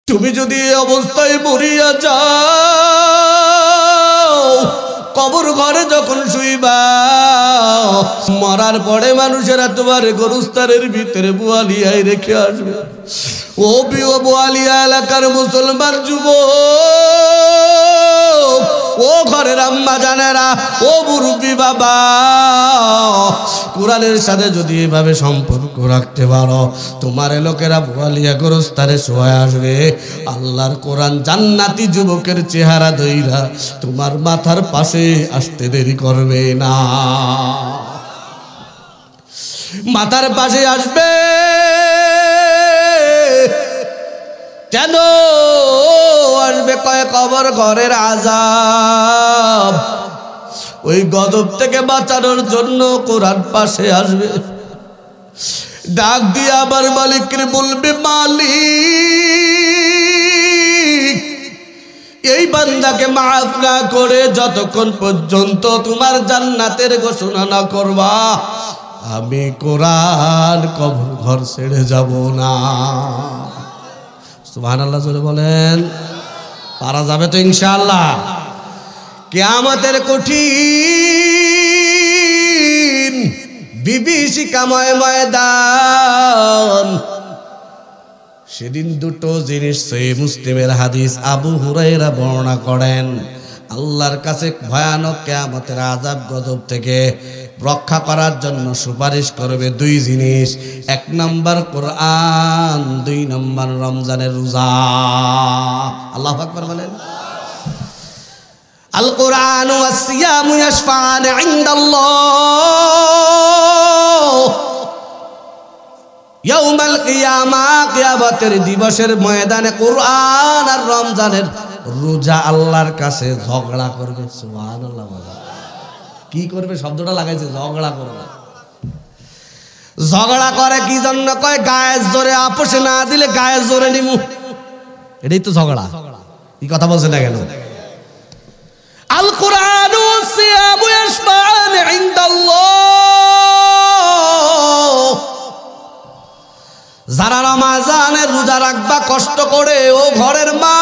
তুমি যদি এই অবস্থায় মরিয়া যাও, কবর ঘরে যখন শুইবা, মরার পরে মানুষেরা তোমার গোরস্থানের ভিতরে বোয়ালিয়ায় রেখে আসবে। ও প্রিয় বোয়ালিয়া এলাকার মুসলমান যুবক, ও ঘরের আম্মা জানেরা, ও মুরব্বী বাবা, কোরআনের সাথে যদি এভাবে সম্পর্ক রাখতে পারো, তোমার লোকেরা বোয়ালিয়া গোরস্থানে শোয়া আসবে। আল্লাহর কোরআন জান্নাতি যুবকের চেহারা ধইরা তোমার মাথার পাশে আসতে দেরি করবে না। মাথার পাশে আসবে কেন আসবে? কয় কবর ঘরের আযাব, ওই গজব থেকে বাঁচানোর জন্য কোরআন পাশে আসবে। ডাক দিয়ে আবার মালিককে বলবে, মালিক এই বান্দাকে মাফ না করে যতক্ষণ পর্যন্ত তোমার জান্নাতের ঘোষণা না করবা, আমি কোরআন কবর ঘর ছেড়ে যাব না। সুবহানাল্লাহ জোরে বলেন। পারা যাবে তো ইনশাআল্লাহ। কিয়ামতের কঠিন বিভীষিকাময় ময়দান, সেদিন দুটো জিনিস সহিহ মুসলিমের হাদিস আবু হুরায়রা বর্ণনা করেন। আল্লাহর কাছে ভয়ানক কিয়ামতের আযাব গজব থেকে রক্ষা করার জন্য সুপারিশ করবে দুই জিনিস। এক নম্বর কোরআন, দুই নম্বর রমজানের রোজা। আল্লাহু আকবার বলেন। আল কোরআন ওয়াস সিয়ামু ইয়াশফাআন ইনদাল্লাহ ইয়াউমাল কিয়ামা, কিয়ামতের দিবসের ময়দানে কোরআন আর রমজানের রোজা আল্লাহর কাছে ঝগড়া করবে। সুবহানাল্লাহ। কি করবে? শব্দটা লাগাইছে, ঝগড়া করবে। ঝগড়া করে কি জন্য? কয় গায়ের জোরে আপোষে না দিলে গায়ের জোরে নিমু। এটাই তো ঝগড়া। কি কথা বলছে না কেন? আল কোরআন ওয়াস সিয়ামু ইয়াশফাআন ইনদাল্লাহ, যারা রমজানের রোজা রাখবা কষ্ট করে, ও ঘরের মা,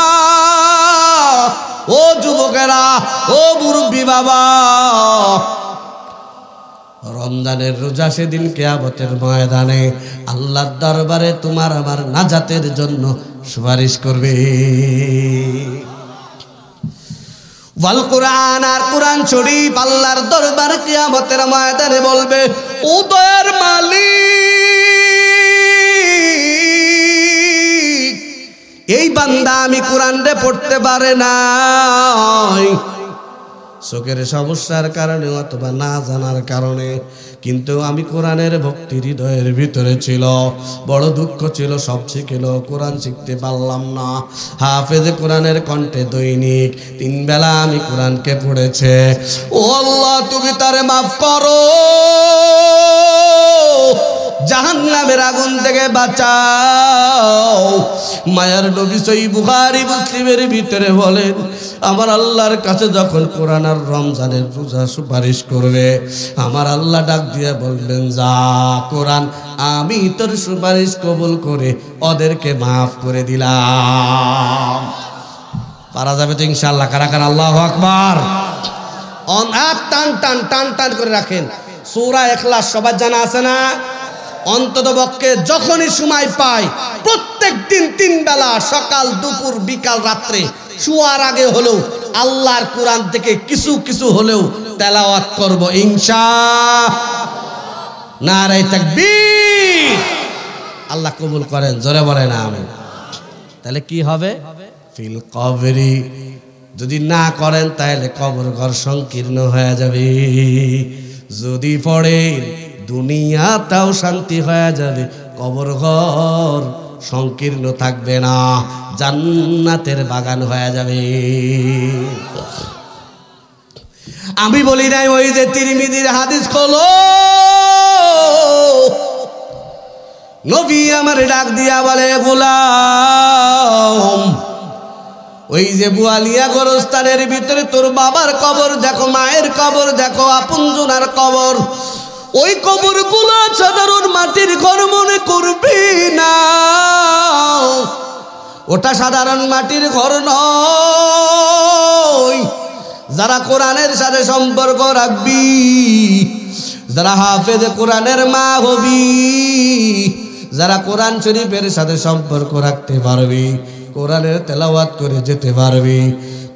ও যুবকেরা, ও মুরব্বী বাবা, রমজানের রোজা সেদিন কিয়ামতের ময়দানে আল্লাহর দরবারে তোমার আমার নাজাতের জন্য সুপারিশ করবে। ওয়াল কোরআন, আর কোরআন শরীফ আল্লাহর দরবারে কিয়ামতের ময়দানে বলবে, ও দয়ার মালিক, এই বান্দা আমি কোরআনটা পড়তে পারে নাই, চোখের সমস্যার কারণে অথবা না জানার কারণে, কিন্তু আমি কোরআনের ভক্তি হৃদয়ের ভিতরে ছিল, বড় দুঃখ ছিল, সব শিখেল, কোরআন শিখতে পারলাম না। হাফেজে কোরআনের কণ্ঠে দৈনিক 3 বেলা আমি কোরআনকে পড়েছে। ও আল্লাহ, তুমি তারে মাফ করো, জাহান্নামের আগুন থেকে বাঁচাও। মায়ার নবী সহিহ বুখারী মুসলিমের ভিতরে বলেন, আমার আল্লাহর কাছে যখন কোরআন আর রমজানের রোজা সুপারিশ করবে, আমার আল্লাহ ডাক দিয়ে বলবেন, যা কোরআন, আমি তোর সুপারিশ কবুল করে ওদেরকে মাফ করে দিলাম। পারা যাবে তো ইনশাআল্লাহ? কারা কারা আল্লাহু আকবার? টান টান টান টান করে রাখেন। সূরা ইখলাস সবার জানা আছে না? অন্তত পক্ষে যখনই সময় পাই প্রত্যেক দিন 3 বেলা, সকাল, দুপুর, বিকাল, রাত্রে, শোয়ার আগে হলেও আল্লাহর কোরআন থেকে কিছু কিছু হলেও তেলাওয়াত করব ইনশাআল্লাহ। নারে তাকবীর। আল্লাহ কবুল করেন, জোরে বলেন আমিন। তাহলে কি হবে? ফিল কবরি, যদি না করেন তাহলে কবর ঘর সংকীর্ণ হয়ে যাবে। যদি পড়েন দুনিয়াটাও শান্তি হয়ে যাবে, কবর ঘর সংকীর্ণ থাকবে না, জান্নাতের বাগান হয়ে যাবে। আমি বলি নাই, ওই যে তিরমিজির হাদিস খোলো, নবী আমার ডাক দিয়া বলে, গোলাম, ওই যে বুয়ালিয়া গোরস্থানের ভিতরে তোর বাবার কবর দেখো, মায়ের কবর দেখো, আপনজনার কবর, ওই কবরগুলো সাধারণ মাটির ঘর মনে করবি না। ওটা সাধারণ মাটির ঘর নয়। যারা কোরআনের সাথে সম্পর্ক রাখবি, যারা হাফেজ কোরআনের মা হবি, যারা কোরআন শরীফের সাথে সম্পর্ক রাখতে পারবি, কোরআনের তেলাওয়াত করে যেতে পারবি,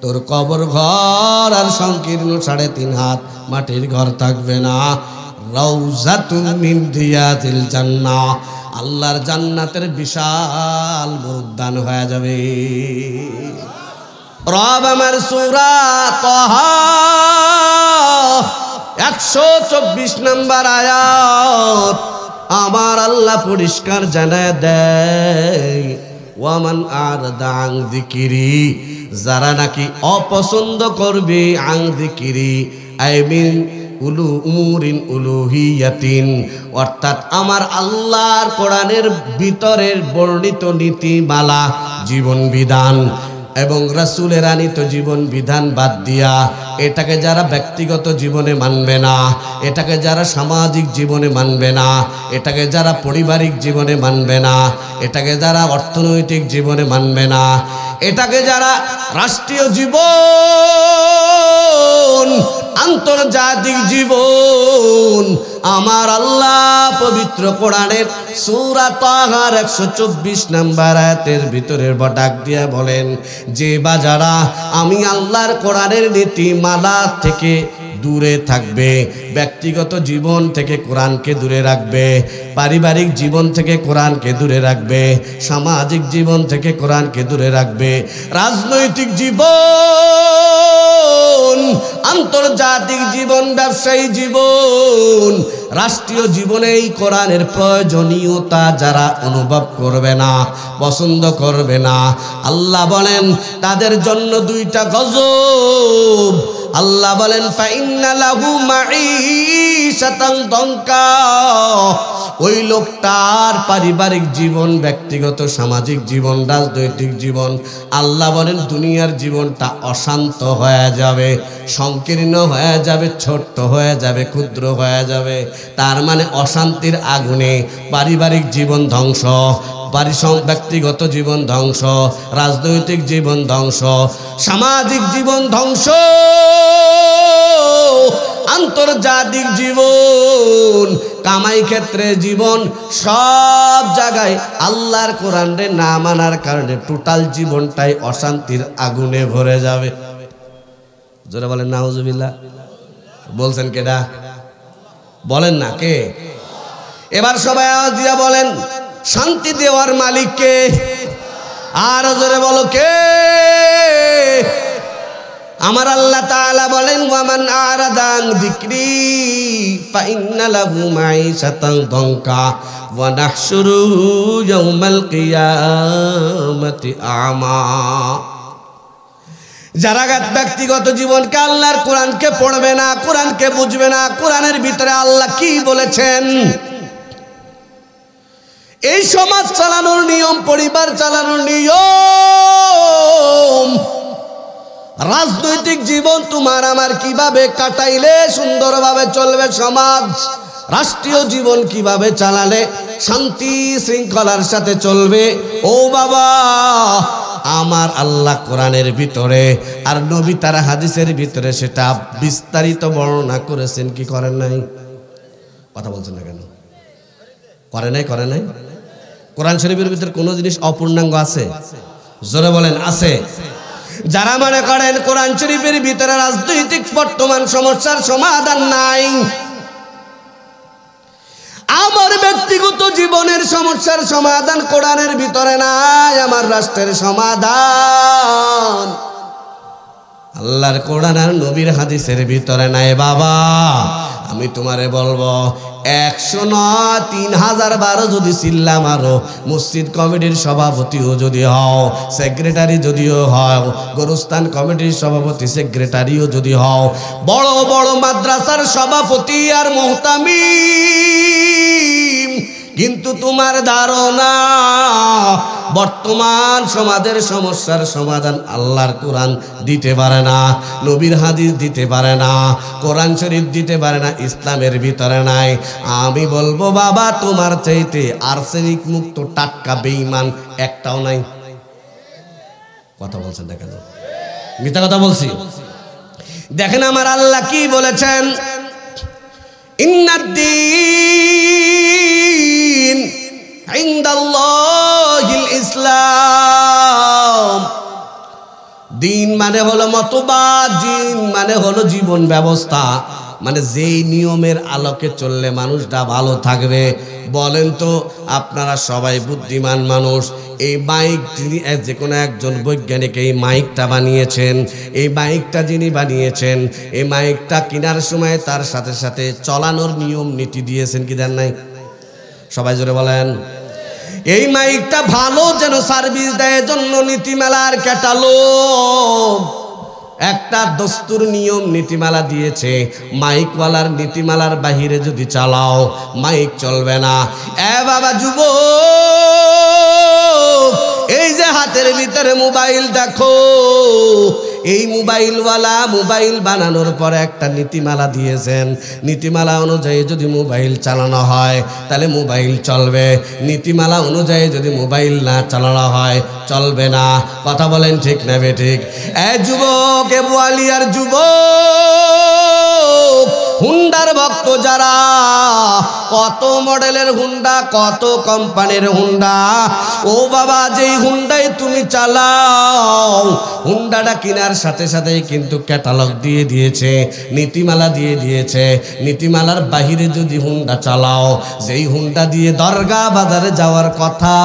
তোর কবর ঘর আর সংকীর্ণ 3.5 হাত মাটির ঘর থাকবে না। রাউজাতুম মিন রিয়াজিল জান্নাহ, আল্লাহর জান্নাতের বিশাল উদ্যান হয়ে যাবে। রব আমার সূরা তাহা 124 নম্বর আয়াত আমার আল্লাহ পরিষ্কার জানায় দেয়, ওয়ামান আরদা আন যিকরি, যারা নাকি অপছন্দ করবে, আন যিকরি আই মিন উমুরিন উলুহিয়াতিন, অর্থাৎ আমার আল্লাহর কোরআনের ভিতরের বর্ণিত নীতিমালা, জীবন বিধান এবং রাসূলের আনিত জীবন বিধান বাদ দিয়া এটাকে যারা ব্যক্তিগত জীবনে মানবে না, এটাকে যারা সামাজিক জীবনে মানবে না, এটাকে যারা পারিবারিক জীবনে মানবে না, এটাকে যারা অর্থনৈতিক জীবনে মানবে না, এটাকে যারা রাষ্ট্রীয় জীবন, আন্তর্জাতিক জীবন, আমার আল্লাহ পবিত্র কোরআনের সূরা তাহার 124 নম্বর আয়াতের ভিতরে ডাক দিয়া বলেন যে বাজারা আমি আল্লাহর কোরআনের নীতিমালা থেকে দূরে থাকবে, ব্যক্তিগত জীবন থেকে কোরআনকে দূরে রাখবে, পারিবারিক জীবন থেকে কোরআনকে দূরে রাখবে, সামাজিক জীবন থেকে কোরআনকে দূরে রাখবে, রাজনৈতিক জীবন, আন্তর্জাতিক জীবন, ব্যবসায়ী জীবন, রাষ্ট্রীয় জীবনে এই কোরআনের প্রয়োজনীয়তা যারা অনুভব করবে না, পছন্দ করবে না, আল্লাহ বলেন তাদের জন্য 2টা গজব। আল্লাহ বলেন ফাইন্না লাহু মাঈশাতান দনকা, ওই লোকটার পারিবারিক জীবন, ব্যক্তিগত সামাজিক জীবন, রাজনৈতিক জীবন, আল্লাহ বলেন দুনিয়ার জীবনটা অশান্ত হয়ে যাবে, সংকীর্ণ হয়ে যাবে, ছোট্ট হয়ে যাবে, ক্ষুদ্র হয়ে যাবে। তার মানে অশান্তির আগুনে পারিবারিক জীবন ধ্বংস, ব্যক্তিগত জীবন ধ্বংস, রাজনৈতিক জীবন ধ্বংস, সামাজিক জীবন ধ্বংস, আন্তর্জাতিক জীবন, কামাই ক্ষেত্রে জীবন, সব জায়গায় আল্লাহর কোরআনে না মানার কারণে টোটাল জীবনটাই অশান্তির আগুনে ভরে যাবে। জোরে বলেন নাউজুবিল্লাহ। বলছেন কেডা? বলেন না কে? এবার সবাই আওয়াজ দিয়া বলেন শান্তি দেওয়ার মালিক কে? আর জোরে বলো কে? আমার আল্লাহ তাআলা বলেন ওয়ামান আরাদা আন যিকরি ফাইন্না লাহু মাঈশাতান দনকা ওয়া নাহশুরুহু ইয়াওমাল কিয়ামাতি আমা। যারা ব্যক্তিগত জীবনকে, আল্লাহর কোরআনকে পড়বে না, কোরআনকে বুঝবে না, কোরআনের ভিতরে আল্লাহ কি বলেছেন, এই সমাজ চালানোর নিয়ম, পরিবার চালানোর নিয়ম, রাজনৈতিক জীবন তোমার আমার কিভাবে কাটাইলে সুন্দরভাবে চলবে সমাজ, রাষ্ট্রীয় জীবন কিভাবে চালালে শান্তি শৃঙ্খলার সাথে চলবে, ও বাবা আমার আল্লাহ কোরআনের ভিতরে আর নবী তার হাদিসের ভিতরে সেটা বিস্তারিত বর্ণনা করেছেন কি করেন নাই? কথা বলছেন না কেন? করে নাই? করে নাই? কোরআন শরীফের ভিতরে কোনো জিনিস অপূর্ণাঙ্গ আছে? জোরে বলেন আছে। যারা মনে করেন কোরআন শরীফের ভিতরে রাজনৈতিক বর্তমান সমস্যার সমাধান নাই, আমার ব্যক্তিগত জীবনের সমস্যার সমাধান কোরআনের ভিতরে নাই, আমার রাষ্ট্রের সমাধান আল্লাহর কোরআন আর নবীর হাদিসের ভিতরে নাই, বাবা আমি তোমারে বলবো 100 নয় 3000 বারো যদি চিল্লা মারো, মসজিদ কমিটির সভাপতিও যদি হও, সেক্রেটারি যদিও হও, গোরস্থান কমিটির সভাপতি সেক্রেটারিও যদি হও, বড় বড় মাদ্রাসার সভাপতি আর মুহতামিম, কিন্তু তোমার ধারণা বর্তমান সমাজের সমস্যার সমাধান আল্লাহর কোরআন দিতে পারে না, নবীর হাদিস দিতে পারে না, কোরআন শরীফ দিতে পারে না, ইসলামের ভিতরে নাই। আমি বলবো বাবা তোমার চাইতে আর্সেনিক মুক্ত টাটকা বেঈমান একটাও নাই। কথা বলছেন না কেন? মিথ্যা কথা বলছি? দেখেন আমার আল্লাহ কি বলেছেন, ইন্নাদ-দীন ইনদাল্লাহিল ইসলাম। দিন মানে হলো মতবাদ, দিন মানে হলো জীবন ব্যবস্থা, মানে যেই নিয়মের আলোকে চললে মানুষটা ভালো থাকবে। বলেন তো আপনারা সবাই বুদ্ধিমান মানুষ, এই মাইক যিনি যে কোনো একজন বৈজ্ঞানিক এই মাইকটা বানিয়েছেন, এই মাইকটা যিনি বানিয়েছেন, এই মাইকটা কেনার সময় তার সাথে সাথে চলানোর নিয়ম নীতি দিয়েছেন কি দেন নাই? সবাই জোরে বলেন। এই মাইকটা ভালো যেন সার্ভিস দেয় জন্য নীতিমালার ক্যাটালগ, একটা দস্তুর নিয়ম নীতিমালা দিয়েছে। মাইকওয়ালার নীতিমালার বাহিরে যদি চালাও মাইক চলবে না। এ বাবা যুবক, এই যে হাতের ভিতরে মোবাইল দেখো, এই মোবাইলওয়ালা মোবাইল বানানোর পরে একটা নীতিমালা দিয়েছেন। নীতিমালা অনুযায়ী যদি মোবাইল চালানো হয় তাহলে মোবাইল চলবে, নীতিমালা অনুযায়ী যদি মোবাইল না চালানো হয় চলবে না। কথা বলেন ঠিক না বেঠিক? এ যুবক, এ বোয়ালিয়ার যুবক, হুন্ডার ভক্ত যারা, কত মডেলের হুন্ডা, কত কোম্পানির হুন্ডা, ও বাবা যেই হুন্ডাই তুমি চালাও, হুন্ডাটা কেনার সাথে সাথেই কিন্তু ক্যাটালগ দিয়ে দিয়েছে, নীতিমালা দিয়ে দিয়েছে। নীতিমালার বাহিরে যদি হুন্ডা চালাও, যেই হুন্ডা দিয়ে দরগা বাজারে যাওয়ার কথা,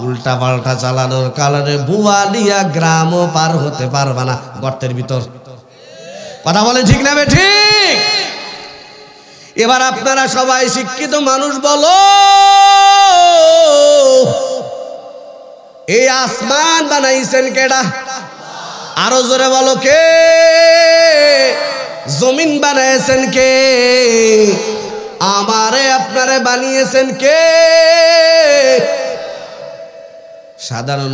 উল্টা পাল্টা চালানোর কারণে বুয়ালিয়া গ্রামও পার হতে পারবা না, গর্তের ভিতর। কথা বলে ঠিক না ঠিক? এবার আপনারা সবাই শিক্ষিত মানুষ, বলো এই আসমান বানাইছেন কেডা? আরো জোরে বলো কে? জমিন বানাইছেন কে? আমারে আপনারে বানিয়েছেন কে? সাধারণ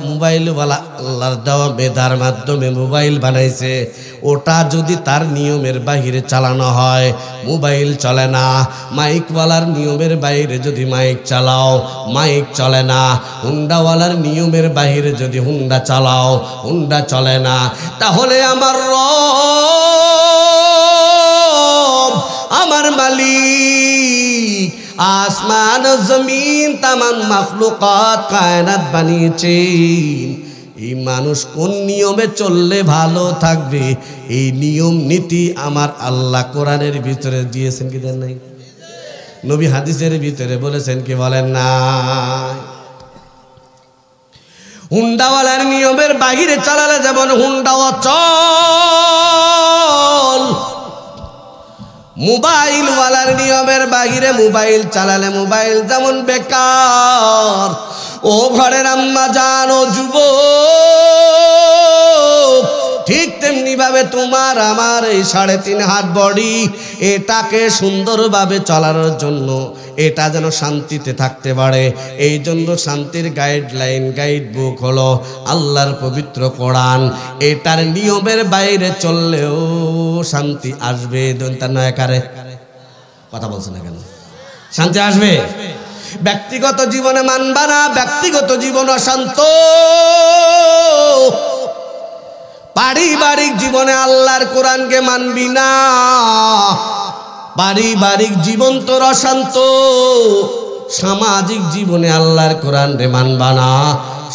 মোবাইলওয়ালা আল্লাহর দেওয়া মেধার মাধ্যমে মোবাইল বানাইছে। ওটা যদি তার নিয়মের বাহিরে চালানো হয় মোবাইল চলে না। মাইকওয়ালার নিয়মের বাইরে যদি মাইক চালাও মাইক চলে না। হুন্ডাওয়ালার নিয়মের বাহিরে যদি হুন্ডা চালাও হুন্ডা চলে না। তাহলে আমার রব, আমার মালিক আসমান জমিন তামাম মাখলুকাত কায়নাত বানিয়েছেন। এই মানুষ কোন নিয়মে চললে ভালো থাকবে, এই নিয়ম নীতি আমার আল্লাহ কোরআনের ভিতরে দিয়েছেন কি দেন নাই? নবী হাদিসের ভিতরে বলেছেন কি বলেন না? হুন্ডাওয়ালার নিয়মের বাহিরে চালালে যেমন হুন্ডা অচল, মোবাইলওয়ালার নিয়মের বাহিরে মোবাইল চালালে মোবাইল যেমন বেকার। ও ঘরের আম্মা জানো যুবক, ঠিক তেমনি ভাবে তোমার আমার এই 3.5 হাত বডি, এটাকে সুন্দরভাবে চলানোর জন্য, এটা যেন শান্তিতে থাকতে পারে, এই জন্য শান্তির গাইডলাইন গাইড বুক হলো আল্লাহর পবিত্র কোরআন। এটার নিয়মের বাইরে চললেও শান্তি আসবে। দন্তা নয়কারে কথা বলছে না কেন? শান্তি আসবে। ব্যক্তিগত জীবনে মানবা না, ব্যক্তিগত জীবন অশান্ত। পারিবারিক জীবনে আল্লাহর কোরআনকে মানবি না, পারিবারিক জীবন তোর অশান্ত। সামাজিক জীবনে আল্লাহর কোরআন রে মানবা না,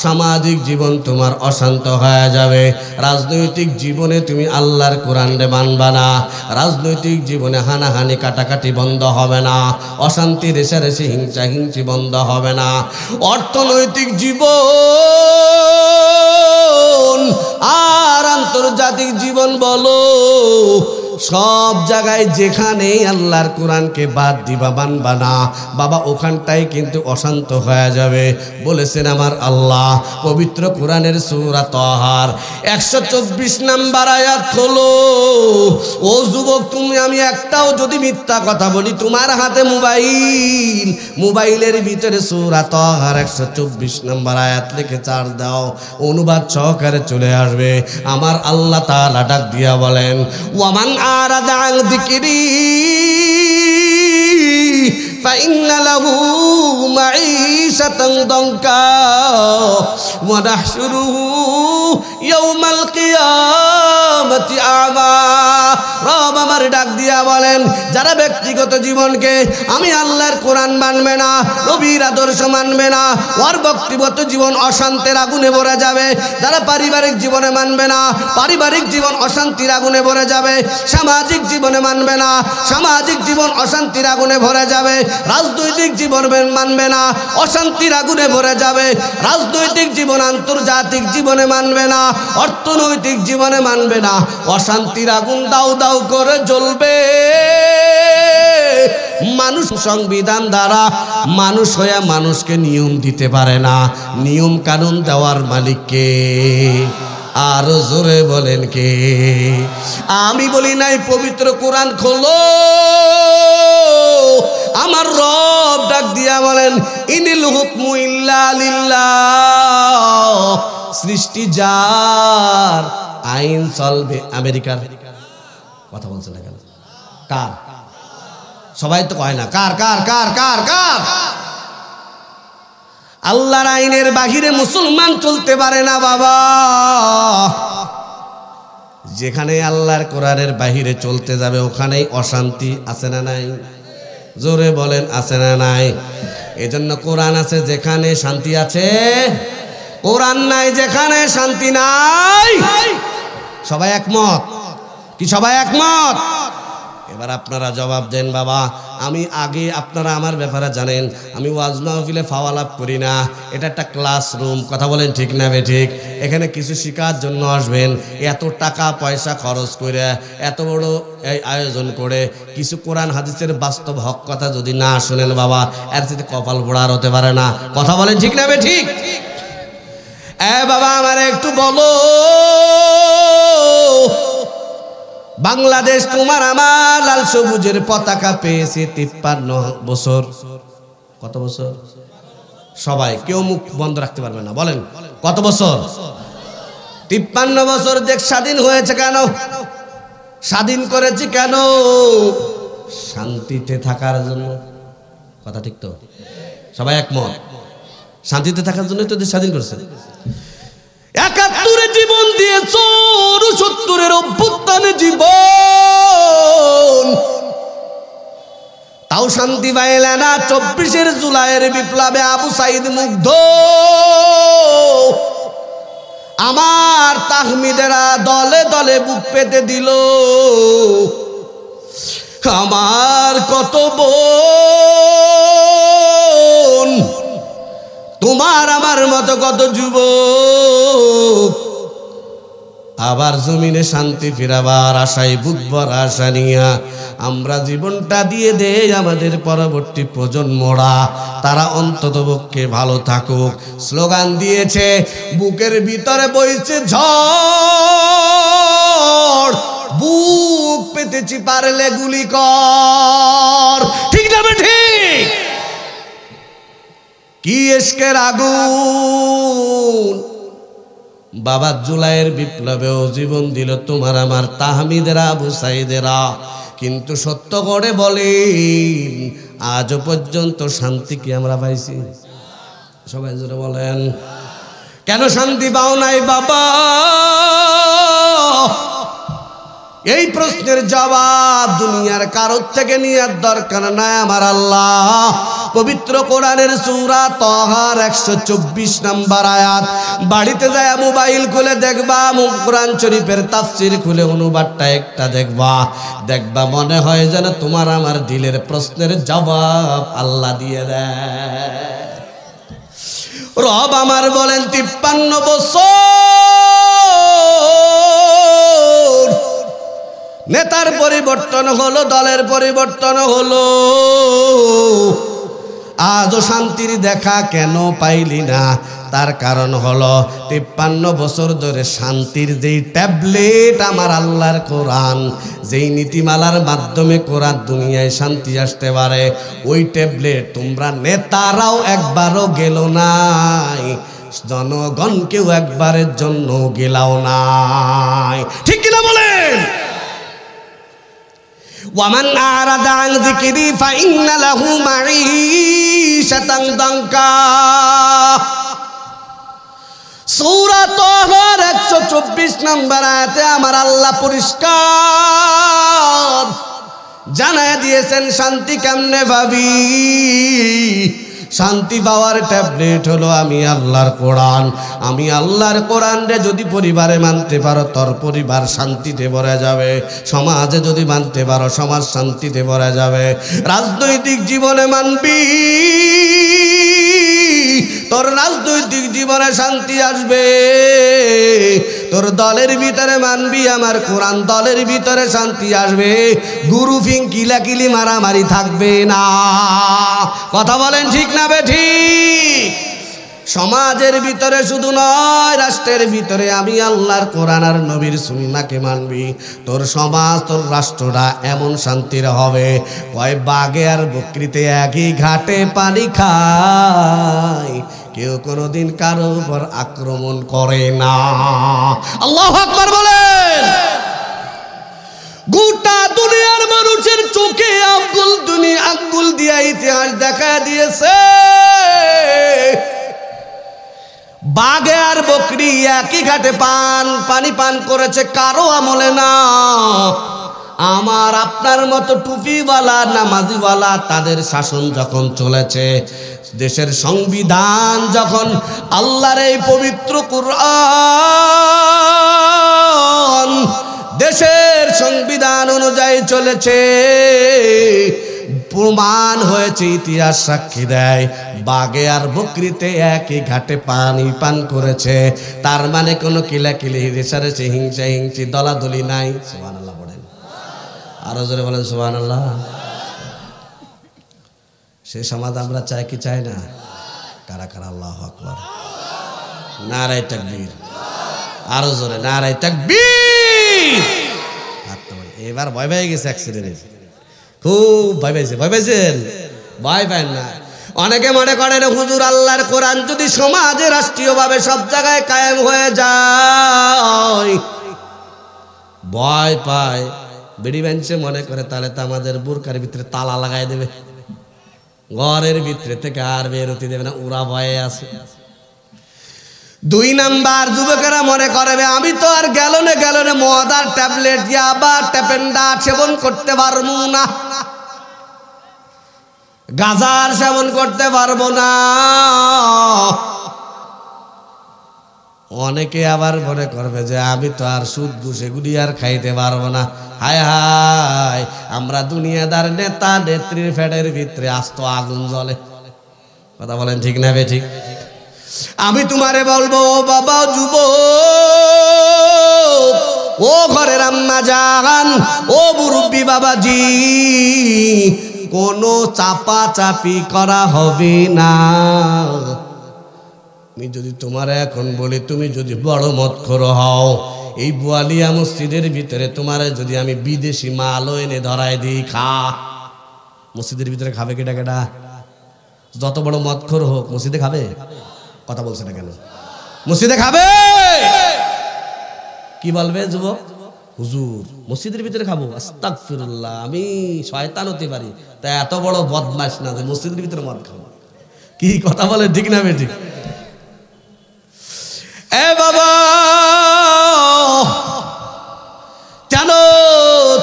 সামাজিক জীবন তোমার অশান্ত হয়ে যাবে। রাজনৈতিক জীবনে তুমি আল্লাহর কোরআন রে মানবা না, রাজনৈতিক জীবনে হানাহানি কাটাকাটি বন্ধ হবে না, অশান্তি রেশারেশি হিংসা হিংসি বন্ধ হবে না। অর্থনৈতিক জীবন আর আন্তর্জাতিক জীবন বলো, সব জায়গায় যেখানে আল্লাহর কোরআনকে বাদ দিবা মানবা না বাবা, ওখানটাই কিন্তু অশান্ত হয়ে যাবে। বলেছেন আমার আল্লাহ পবিত্র কোরআনের সূরা তাহার 124 নম্বর আয়াত হলো, ও যুবক তুমি আমি একটাও যদি মিথ্যা কথা বলি, তোমার হাতে মোবাইল, মোবাইলের ভিতরে সূরা তাহার 124 নম্বর আয়াত লিখে চার্জ দাও, অনুবাদ সহকারে চলে আসবে। আমার আল্লাহ তাআলা ডাক দিয়া বলেন, ওয়ামান আরাদা আন যিকরি ফাইন্না লাহু মাঈশাতান দানকা ওয়া নাহশুরুহু ইয়াওমাল কিয়ামাতি আমা। রব আমার ডাক দিয়া বলেন, যারা ব্যক্তিগত জীবনকে আমি আল্লাহর কোরআন মানবে না, নবীর আদর্শ মানবে না, ওর ব্যক্তিগত জীবন অশান্তির আগুনে ভরে যাবে। যারা পারিবারিক জীবনে মানবে না, পারিবারিক জীবন অশান্তির আগুনে ভরে যাবে। সামাজিক জীবনে মানবে না, সামাজিক জীবন অশান্তির আগুনে ভরে যাবে। রাজনৈতিক জীবন মানবে না, অশান্তির আগুনে ভরে যাবে। রাজনৈতিক জীবন আন্তর্জাতিক জীবনে মানবে না, অর্থনৈতিক জীবনে মানবে না, অশান্তির আগুন দাউ দাউ করে জ্বলবে। মানুষ সংবিধান দ্বারা মানুষ হয়ে মানুষকে নিয়ম দিতে পারে না, নিয়ম কানুন দেওয়ার মালিককে। আর জোরে বলেন কে? আমি বলি নাই পবিত্র কোরআন খোলো, আমার রব ডাক দিয়া বলেন, ইনিল হুকমু ইল্লা লিল্লাহ। সৃষ্টি যার, আইন চলবে। আমেরিকার কথা বলছে না কেন? কার? সবাই তো কয় না কার কার কার কার কার? আল্লাহর আইনের বাহিরে মুসলমান চলতে পারে না বাবা। যেখানে আল্লাহর কোরআনের বাহিরে চলতে যাবে ওখানেই অশান্তি। আছে না নাই? জোরে বলেন আছে না নাই? এজন্য কোরআন আছে যেখানে শান্তি আছে, কোরআন নাই যেখানে শান্তি নাই। সবাই একমত কি? সবাই একমত? এবার আপনারা জবাব দেন বাবা। আমি আগে আপনারা আমার ব্যাপারে জানেন, আমি ওয়াজ মাহফিলে ফাওয়ালাপ করি না, এটা একটা ক্লাসরুম। কথা বলেন ঠিক না বে ঠিক? এখানে কিছু শেখার জন্য আসবেন, এত টাকা পয়সা খরচ করে এত বড় এই আয়োজন করে কিছু কোরআন হাদিসের বাস্তব হক কথা যদি না শোনেন বাবা, এর সাথে কপাল পোড়ার হতে পারে না। কথা বলেন ঠিক না বে ঠিক? বাবা আমার একটু বলো, বাংলাদেশ তোমার আমার লাল সবুজের পতাকা পেয়েছে 53 বছর। কত বছর? সবাই কেউ মুখ বন্ধ রাখতে পারবে না, বলেন কত বছর? 53 বছর। দেশ স্বাধীন হয়েছে কেন? স্বাধীন করেছি কেন? শান্তিতে থাকার জন্য। কথা ঠিক তো? সবাই একমত? শান্তিতে থাকার জন্য তো দেশ স্বাধীন করেছে। 71 জীবন দিয়েছ, 69 অভ্যুত্থানে জীবন, তাও শান্তি পাইলে না। 24 জুলাইয়ের বিপ্লবে আবু সাইদ মুগ্ধ, আমার তাহমিদেরা দলে দলে বুক পেতে দিল। আমার কত বোন, তোমার আমার মতো কত যুবক আবার জমিনে শান্তি ফিরাবার আশায় বুক ভরা আশা নিয়া আমরা জীবনটা দিয়ে দেই আমাদের পরবর্তী প্রজন্মরা, তারা অন্ততপক্ষে ভালো থাকুক। স্লোগান দিয়েছে, বুকের ভিতরে বইছে ঝড়, বুক পেতেছি পারলে গুলি কর। ঠিক না ঠিক? কি এসকের আগুন বাবা। জুলাইয়ের বিপ্লবেও জীবন দিল তোমার আমার তাহমিদেরা, আবু সাইদেরা, কিন্তু সত্য করে বলেন আজও পর্যন্ত শান্তি কি আমরা পাইছি? সবাই জোরে বলেন, কেন শান্তি পাও নাই বাবা? এই প্রশ্নের জবাব দুনিয়ার কারোর থেকে নেওয়ার দরকার নাই। আমার আল্লাহ পবিত্র কোরআনের সূরা তাহার 124 নম্বর আয়াত, বাড়িতে যায় মোবাইল খুলে দেখবা, কোরআন শরীফের তাফসীর খুলে অনুবাদটা একটা দেখবা, দেখবা মনে হয় যেন তোমার আমার দিলের প্রশ্নের জবাব আল্লাহ দিয়ে দেয়। রব আমার বলেন 53 বছর নেতার পরিবর্তন হলো, দলের পরিবর্তন হলো, আজও শান্তির দেখা কেন পাইলি না? তার কারণ হলো 53 বছর ধরে শান্তির যেই ট্যাবলেট আমার আল্লাহর কোরআন, যেই নীতিমালার মাধ্যমে কোরআন দুনিয়ায় শান্তি আসতে পারে, ওই ট্যাবলেট তোমরা নেতারাও একবারও গেল নাই, জনগণকেও একবারের জন্য গেলাও নাই। ঠিক কিনা বলেন? ওয়ামান আরাদা আন যিকরি ফাইন্না লাহু মাঈশাতান দাঙ্কা। সূরা তাহার 124 নম্বর আয়াতে আমার আল্লাহ পরিষ্কার জানায় দিয়েছেন শান্তি কেমনে পাবি। শান্তি পাওয়ার ট্যাবলেট হলো আমি আল্লাহর কোরআন। আমি আল্লাহর কোরআনরে যদি পরিবারে মানতে পারো তোর পরিবার শান্তিতে ভরে যাবে, সমাজে যদি মানতে পারো সমাজ শান্তিতে ভরে যাবে। রাজনৈতিক জীবনে মানবি তোর রাজনৈতিক জীবনে শান্তি আসবে। তোর দলের ভিতরে মানবি আমার কোরআন, দলের ভিতরে শান্তি আসবে। গুরু কিলাকিলি মারামারি থাকবে না। কথা বলেন ঠিক না বেঠিক? সমাজের ভিতরে শুধু নয়, রাষ্ট্রের ভিতরে আমি আল্লাহর কোরআন আর নবীর সুন্নাহকে মানবি, তোর সমাজ তোর রাষ্ট্রটা এমন শান্তির হবে। কয় বাঘে আর বকরিতে একই ঘাটে পানি খায়, কেউ কোনোদিন কারো উপর আক্রমণ করে না। আল্লাহু আকবার বলেন। গোটা দুনিয়ার মানুষের চোখে আঙ্গুল দিয়া ইতিহাস দেখা দিয়েছে, বাঘে আর বকরি একই ঘাটে পানি পান করেছে, কারো আমলে না। আমার আপনার মতো টুপিওয়ালা নামাজিওয়ালা তাদের শাসন যখন চলেছে, দেশের সংবিধান যখন আল্লাহর এই পবিত্র কুরআন দেশের সংবিধান অনুযায়ী চলেছে, প্রমাণ হয়েছে, ইতিহাস সাক্ষী দেয় বাঘে আর বকরিতে একই ঘাটে পানি পান করেছে। তার মানে কোনো কিলাকিলি রেসারেসি হিংসি দলাদলি নাই। সুবহানাল্লাহ বলেন, আরো জোরে বলেন সুবহানাল্লাহ। সে সমাজ আমরা চাই কি চাই না? কারা কারা আল্লাহু আকবার, নারায়ে তাকবীর, আরো জোরে নারায়ে তাকবীর। এবার ভয় পেয়ে গেছে, অ্যাক্সিডেন্ট খুব ভয় পেয়েছে। ভয় পেয়েছেন? ভয় পায় না। অনেকে মনে করেন হুজুর আল্লাহর কোরআন যদি সমাজে রাষ্ট্রীয়ভাবে সব জায়গায় কায়েম হয়ে যায়, ভয় পায়, বিড়ি বেঞ্চে মনে করে তাহলে তো আমাদের বুরকার ভিতরে তালা লাগাই দেবে, ঘরের ভিতরে থেকে আর বেরোতে দেবে না, ওরা ভয়ে আছে। 2 নাম্বার, যুবকেরা মনে করবে আমি তো আর গ্যালনে মদ আর ট্যাবলেট ইয়াবা ট্যাপেন্ডা সেবন করতে পারবো না, গাঁজার সেবন করতে পারবো না। অনেকে আবার মনে করবে যে আমি তো আর সুদ ঘুষ এগুলি আর খাইতে পারবো না। হায় হায়, আমরা দুনিয়াদার নেতা নেত্রীর ফ্যাটের ভিতরে আস্ত আগুন জ্বলে। কথা বলেন ঠিক না বে ঠিক? আমি তোমারে বলবো বাবা যুবক, ও ঘরের আম্মা জান, ও মুরব্বি বাবাজি, কোনো চাপা চাপি করা হবে না। আমি যদি তোমারে এখন বলি তুমি যদি বড় মদখোর হও, এই বোয়ালিয়া মসজিদের ভিতরে তোমারে যদি আমি বিদেশি মাল এনে ধরায় দিই, খা। মসজিদের ভিতরে খাবে কেটা কেটা? যত বড় মদখোর হোক মসজিদে খাবে? কথা বলছে না কেন? মসজিদে খাবে? কি বলবে যুবক? হুজুর মসজিদের ভিতরে খাবো? আস্তাগফিরুল্লাহ, আমি শয়তান হতে পারি, তাই এত বড় বদমাশ না যে মসজিদের ভিতরে মদ খাবো। কি কথা বলে ঠিক না বেঠিক? এ বাবা, কেন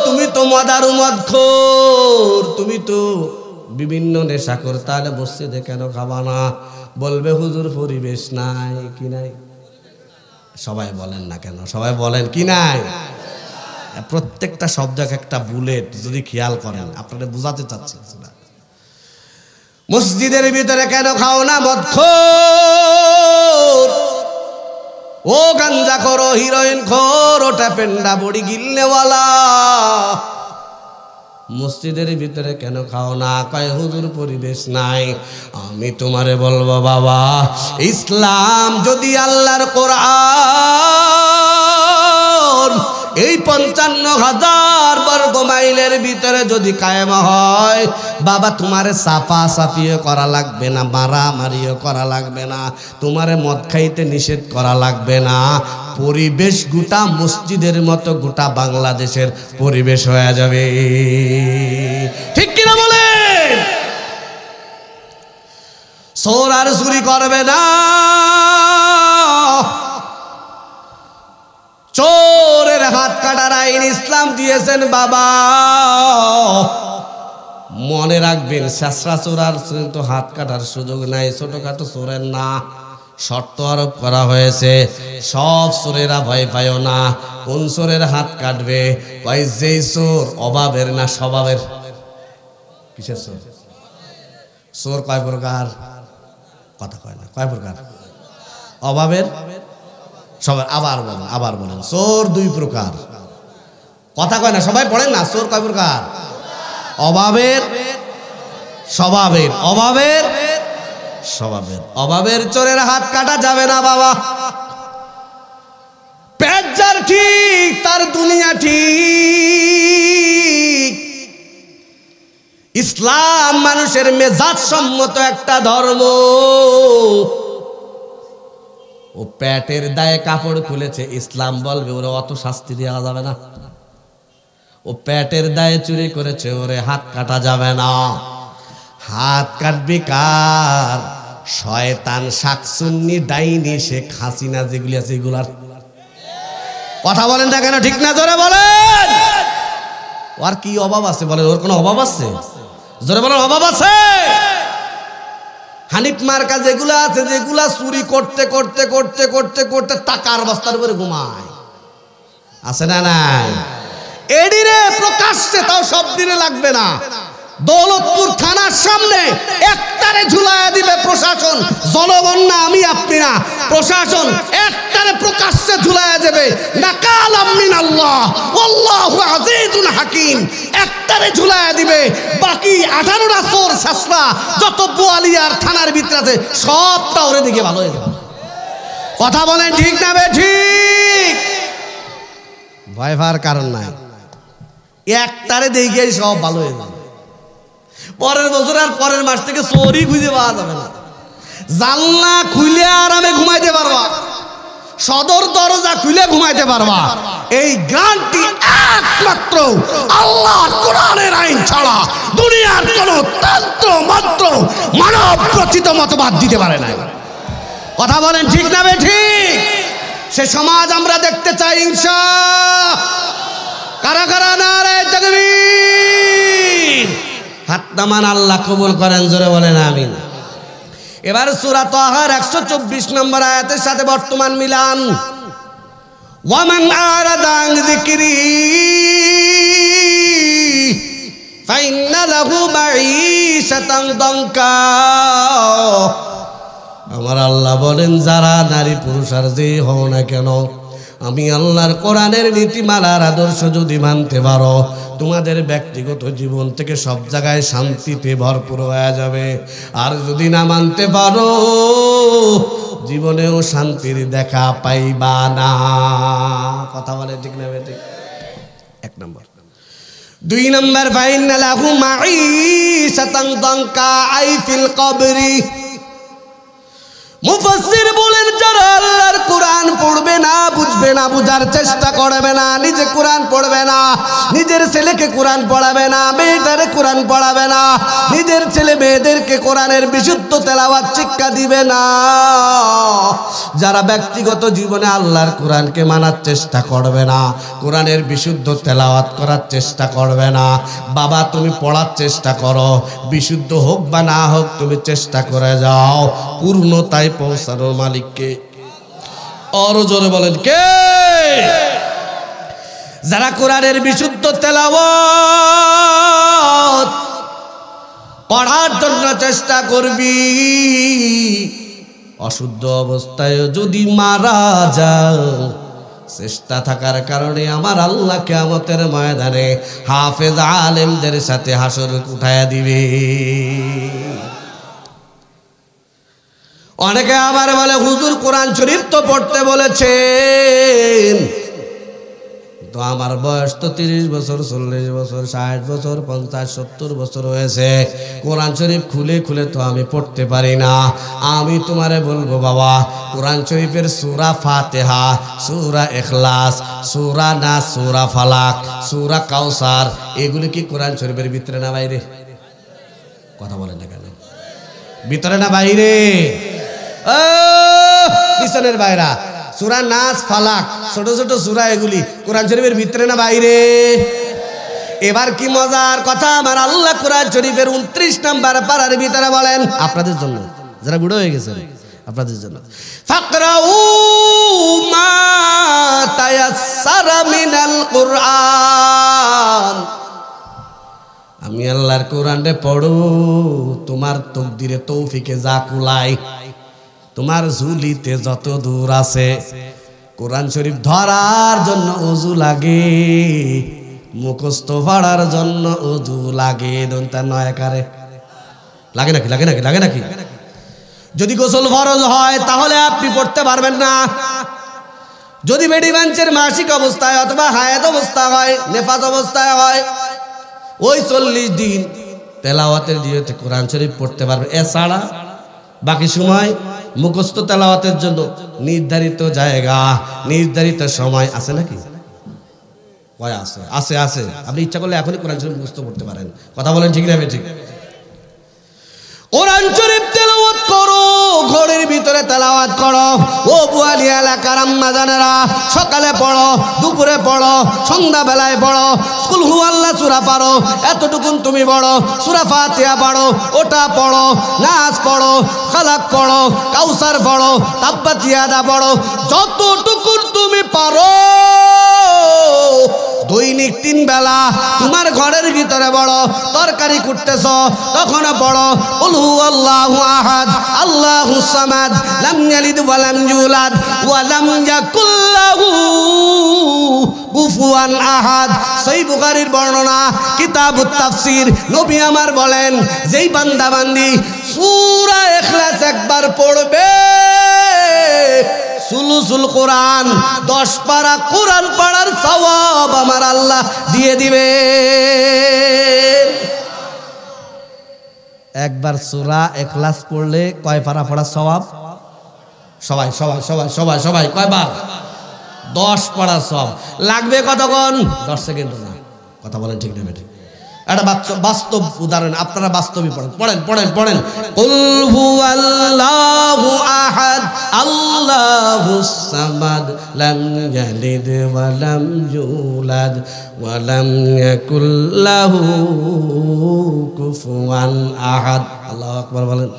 তুমি তো মদারু মদখোর, তুমি তো বিভিন্ন নেশাখোর, তাহলে মসজিদে কেন খাবা না? বলবে হুজুর পরিবেশ নাই। কি নাই? সবাই বলেন না কেন? সবাই বলেন কি নাই? প্রত্যেকটা শব্দ একটা বুলেট, যদি খেয়াল করেন আপনারা বুঝাতে চাচ্ছি না। মসজিদের ভিতরে কেন খাও না মদখোর? ও গাঞ্জা খোর, হিরোইন খোর, ও ট্যাপেন্ডা বড়ি গিলনেওয়ালা, মসজিদের ভিতরে কেন খাও না? কয় হুজুর পরিবেশ নাই। আমি তোমারে বলবো বাবা, ইসলাম যদি আল্লাহর কোরআন এই 55,000 বর্গ মাইল মাইলের ভিতরে যদি কায়েম হয়, বাবা তোমারে সাফা সাফিও করা লাগবে না, মারামারিও করা লাগবে না, তোমারে মদ খাইতে নিষেধ করা লাগবে না। পরিবেশ গোটা মসজিদের মতো গোটা বাংলাদেশের পরিবেশ হয়ে যাবে। ঠিক কিনা বলেন? চোর আর চুরি করবে না, চোরের হাত কাটার আইন ইসলাম দিয়েছেন বাবা। মনে রাখবেন, শেষরা চোর আর তো হাত কাটার সুযোগ নাই, ছোটখাটো চোরের না, শর্ত আরোপ করা হয়েছে। সব চোরেরা ভয় পায় না। কোন চোরের হাত কাটবে? কয় যেই চোর অভাবের না স্বভাবের। কিসের চোর? চোর কয় প্রকার? কথা কয় না, কয় প্রকার? অভাবের, সবার। আবার বলেন, চোর দুই প্রকার। কথা কয় না, সবাই পড়েন না। চোর কয় প্রকার? অভাবের, স্বভাবের। অভাবের, স্বভাবের। অভাবের চোরের হাত কাটা যাবে না বাবা। পেট যার ঠিক তার দুনিয়া ঠিক। ইসলাম মানুষের মেজাজ সম্মত একটা ধর্ম। ও পেটের দায়ে কাপড় খুলেছে, ইসলাম বলবে ওরে অত শাস্তি দেওয়া যাবে না। ও পেটের দায়ে চুরি করেছে, ওরে হাত কাটা যাবে না। হাত কাটবি কার? শয়তান, শাকচুন্নি, ডাইনি, শেখ হাসিনা যেগুলি আছে এগুলার। কথা বলেন না কেন? ঠিক না? জোরে বলেন। ওর কি অভাব আছে বলেন? ওর কোনো অভাব আছে? জোরে বলেন, অভাব আছে? হানিফ মার্কা যেগুলা আছে, যেগুলা চুরি করতে করতে করতে করতে করতে টাকার বস্তার উপরে ঘুমায়, আছে না নাই? এডিরে প্রকাশ্যে, তাও সব দিনে লাগবে না, দৌলতপুর থানার সামনে একটারে ঝুলাইয়া দিবে প্রশাসন। জনগণ না, আমি আপনি না, প্রশাসন একটারে প্রকাশ্যে ঝুলাইয়া দেবে। নাকালাম মিনাল্লাহ আল্লাহু আজিজুন হাকিম। একটারে ঝুলাইয়া দিবে, বাকি 18টা চোর শাসরা যত বোয়ালিয়ার থানার ভিতরে আছে সবটা ওরে দিকে ভালো হয়ে যাবে। কথা বলেন ঠিক না বে ঠিক? ভয় পাওয়ার কারণ নাই, একটারে দেখে সব ভালো হয়ে যাবে। পরের বছর আর পরের মাস থেকে চোরই খুঁজে পাওয়া যাবে না। জানলা খুলে আরামে ঘুমাইতে পারবা, সদর দরজা খুলে ঘুমাইতে পারবা। এই গ্যারান্টি একমাত্র আল্লাহর কোরআনের আইন ছাড়া দুনিয়ার কোন তন্ত্র মন্ত্র মানব রচিত মতবাদ দিতে পারে না। কথা বলেন ঠিক না বে ঠিক? সে সমাজ আমরা দেখতে চাই ইনশাআল্লাহ। কারা কারা নারে তাকবীর, হাত নামান, আল্লাহ কবুল করেন। জোরে বলেন আমিন। এবার সূরা তাহার 124 নম্বর আয়াতের সাথে বর্তমান মিলান। ওয়ামান আরাদা আন যিকরি ফাইন্না লাহু মাঈশাতান দানকা। আমার আল্লাহ বলেন, যারা নারী পুরুষ আর যে হও না কেন, আমি আল্লাহর কোরআনের নীতিমালার আদর্শ যদি মানতে পারো, তোমাদের ব্যক্তিগত জীবন থেকে সব জায়গায় শান্তিতে ভরপুর হয়ে যাবে। আর যদি না মানতে পারো, জীবনেও শান্তির দেখা পাইবা না। কথা বলে ঠিক না বেঠিক? এক নম্বর। 2 নম্বর, ফাইন্না লাহু মাঈশাতান দানকা আই ফিল কবরি। মুফাসসির বলেন, যারা আল্লাহর কোরআন পড়বে না, বুঝবে না, বুঝার চেষ্টা করবে না, নিজে কোরআন পড়বে না, নিজের ছেলেকে কোরআন পড়াবে না, মেয়েটারে কোরআন পড়াবে না, নিজের ছেলে মেয়েদেরকে কোরআনের বিশুদ্ধ তেলাওয়াত শিক্ষা দিবে না, যারা ব্যক্তিগত জীবনে আল্লাহর কোরআনকে মানার চেষ্টা করবে না, কোরআনের বিশুদ্ধ তেলাওয়াত করার চেষ্টা করবে না। বাবা, তুমি পড়ার চেষ্টা করো, বিশুদ্ধ হোক বা না হোক তুমি চেষ্টা করে যাও, পূর্ণতায় পৌঁছানোর মালিককে। আরো জোরে বলেন কে? যারা কোরআনের বিশুদ্ধ তেলাওয়াত পড়ার জন্য চেষ্টা করবি, অশুদ্ধ অবস্থায় যদি মারা যাও, চেষ্টা থাকার কারণে আমার আল্লাহ কিয়ামতের ময়দানে হাফেজ আলেমদের সাথে হাসর উঠায়া দিবে। অনেকে আবার বলে, হুজুর কোরআন শরীফ তো পড়তে বলেছেন, আমার বয়স তো 30 বছর 40 বছর 60 বছর 50 70 বছর হয়েছে, কোরআন শরীফ খুলে খুলে তো আমি পড়তে পারি না। আমি তোমারে বলবো বাবা, কোরআন শরীফের সূরা ফাতিহা, সূরা ইখলাস, সূরা নাস, সূরা ফালাক, সূরা কাউসার, এগুলো কি কোরআন শরীফের ভিতরে না বাইরে? কথা বলেন না কেন? ভিতরে না বাইরে? পিছনের বাইরা সূরা নাস, ফালাক, ছোট ছোট সূরা, এগুলি কোরআন শরীফের ভিতরে না বাইরে? এবার কি মজার কথা, আমার আল্লাহ কোরআন শরীফের 29 নম্বর পারার ভিতরে বলেন, আপনাদের জন্য যারা বুড়ো হয়ে গেছেন, আপনাদের জন্য, ফাকরাউ মা তায়াসসারা মিনাল কুরআন। আমি আল্লাহর কোরআনে পড়ো, তোমার তকদিরে তৌফিকে যা কুলায়, তোমার ঝুলিতে যত দূর আছে। কোরআন শরীফ ধরার জন্য ওযু লাগে, মুখস্থ পড়ার জন্য ওযু লাগে। দন্তা নয় কারে লাগে নাকি? লাগে নাকি? লাগে নাকি? যদি গোসল ফরজ হয় তাহলে আপনি পড়তে পারবেন না। যদি বেডি বাঞ্চের মাসিক অবস্থায় অথবা হায়াত অবস্থা হয়, নেফাস অবস্থায় হয়, ওই 40 দিন তেলাওয়াতের দিয়েতে কোরআন শরীফ পড়তে পারবে। এছাড়া বাকি সময় মুখস্থ তেলাওয়াতের জন্য নির্ধারিত জায়গা, নির্ধারিত সময় আছে নাকি? কয় আছে? আছে, আছে। আপনি ইচ্ছা করলে এখনই কোরআন শরীফ মুখস্থ করতে পারেন। কথা বলেন ঠিক না ঠিক? কোরআন শরীফ তেলাওয়াত করো, ঘরের ভিতরে তেলাওয়াত করো। ও বুয়ালি এলাকার আম্মা জানেরা, সকালে পড়ো, দুপুরে পড়ো, সন্ধ্যা বেলায় পড়ো। কুল হু আল্লাহ সূরা পড়ো, এতটুকুন তুমি পড়ো। সূরা ফাতিহা পড়ো, ওটা পড়ো। নাস পড়ো, ফালাক পড়ো, কাউসার পড়ো, তাব্বাত ইয়াদা পড়ো। যতটুকুন তুমি পারো দৈনিক 3 বেলা তোমার ঘরের ভিতরে বড় তরকারি কুটতেছ তখনও পড়ো কুল হু আল্লাহু আহাদ আল্লাহুস সামাদ লাম ইয়ালিদ ওয়া লাম ইউলাদ ওয়া লাম ইয়াকুল লাহু কুফুয়ান আহাদ। সহিহ বুখারীর বর্ণনা, কিতাবুত তাফসীর। নবী আমার বলেন, যেই বান্দা বান্দি সূরা ইখলাস একবার পড়বে, সুলুসুল কোরআন 10 পারা কোরআন পড়ার সওয়াব আমার আল্লাহ দিয়ে দিবে। একবার সূরা ইখলাস পড়লে কয় পারা পড়ার সওয়াব? সবাই সবাই সবাই সবাই সবাই কয়বার? 10 পড়ার সওয়াব। লাগবে কতক্ষণ? 10 সেকেন্ড না। কথা বলেন ঠিক না ঠিক? এটা বাস্তব উদাহরণ, আপনারা বাস্তবই পড়েন, পড়েন পড়েন পড়েন। কুল হুয়াল্লাহু আহাদ আল্লাহুস সামাদ লাম ইয়ালিদ ওয়া লাম ইউলাদ ওয়া লাম ইয়াকুল লাহু কুফুয়ান আহাদ। আল্লাহু আকবার বলেন।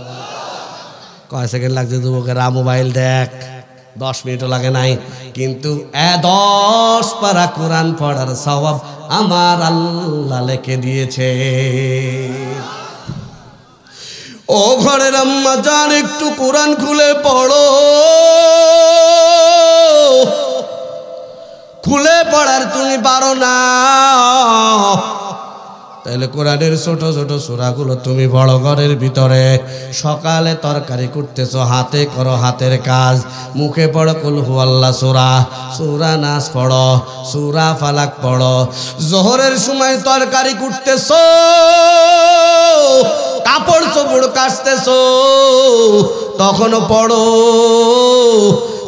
কয় সেকেন্ড লাগছে যুবকেরা? মোবাইল দেখ, 10 মিনিটও লাগে নাই, কিন্তু 10 পারা কোরআন পড়ার সওয়াব আমার আল্লাহ লিখে দিয়েছে। ও ঘরের আম্মা জান, একটু কোরআন খুলে পড়ো। খুলে পড়ার তুমি পারো না, তাহলে কোরআনের ছোট ছোট সূরাগুলো তুমি বড় ঘরের ভিতরে সকালে তরকারি করতেছ, হাতে করো হাতের কাজ। মুখে পড়ো কুল হুয়াল্লাহ সূরা, সূরা নাস পড়ো, সূরা ফালাক পড়ো। জোহরের সময় তরকারি করতেছ, কাপড় চোপড় কাচতেছ, তখনও পড়ো।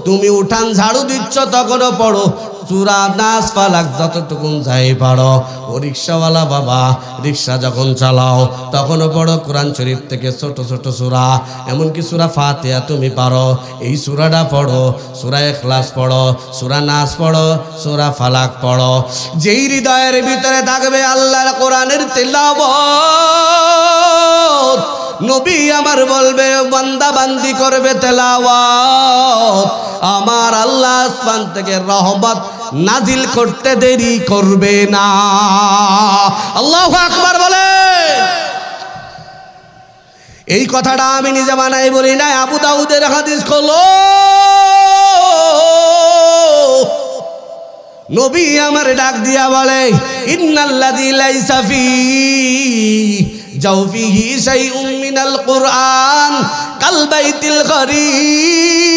তুমি উঠান ঝাড়ু দিচ্ছ, তখনও পড়ো সূরা নাস ফালাক যতটুকুন যাই পারো। ও রিক্সাওয়ালা বাবা, রিক্সা যখন চালাও তখনও পড়ো কোরআন শরীফ থেকে ছোট ছোট সূরা, এমনকি সূরা ফাতিহা তুমি পারো, এই সূরাটা পড়ো। সূরা ইখলাস পড়ো, সূরা নাস পড়ো, সূরা ফালাক পড়ো। যেই হৃদয়ের ভিতরে থাকবে আল্লাহর কোরআনের তেলাওয়াত, নবী আমার বলবে বান্দা বান্দি করবে তেলাওয়াত, আমার আল্লাহ আসমান থেকে রহমত নাজিল করতে দেরি করবে না। আল্লাহু আকবার বলে। এই কথাটা আমি নিজে বানাই বলি না, আবু দাউদের হাদিস খোলো। নবী আমার ডাক দিয়া বলে, ইন্নাল্লাযী লাইসা ফী জাওফিহি শাইউম মিনাল কুরআন কাল বাইতিল গরীব।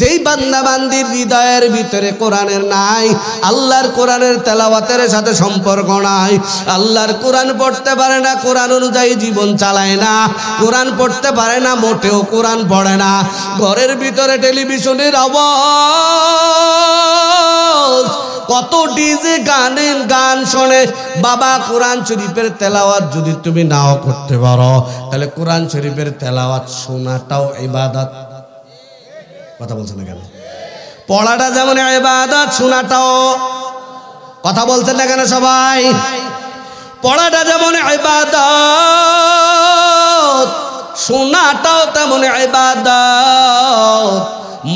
যেই বান্দা বান্দির হৃদয়ের ভিতরে কোরআনের নাই, আল্লাহর কোরআনের তেলাওয়াতের সাথে সম্পর্ক নাই, আল্লাহর কোরআন পড়তে পারে না, কোরআন অনুযায়ী জীবন চালায় না, কোরআন পড়তে পারে না, মোটেও কোরআন পড়ে না, ঘরের ভিতরে টেলিভিশনের আওয়াজ, কত ডিজে গান শোনে। বাবা কোরআন শরীফের তেলাওয়াত যদি তুমি নাও করতে পারো, তাহলে কোরআন শরীফের তেলাওয়াত শোনাটাও ইবাদত। কথা বলছেন না কেন? পড়াটা যেমন ইবাদত, শোনাটাও, কথা বলছেন না কেন সবাই? পড়াটা যেমন ইবাদত, শোনাটাও তেমন ইবাদত।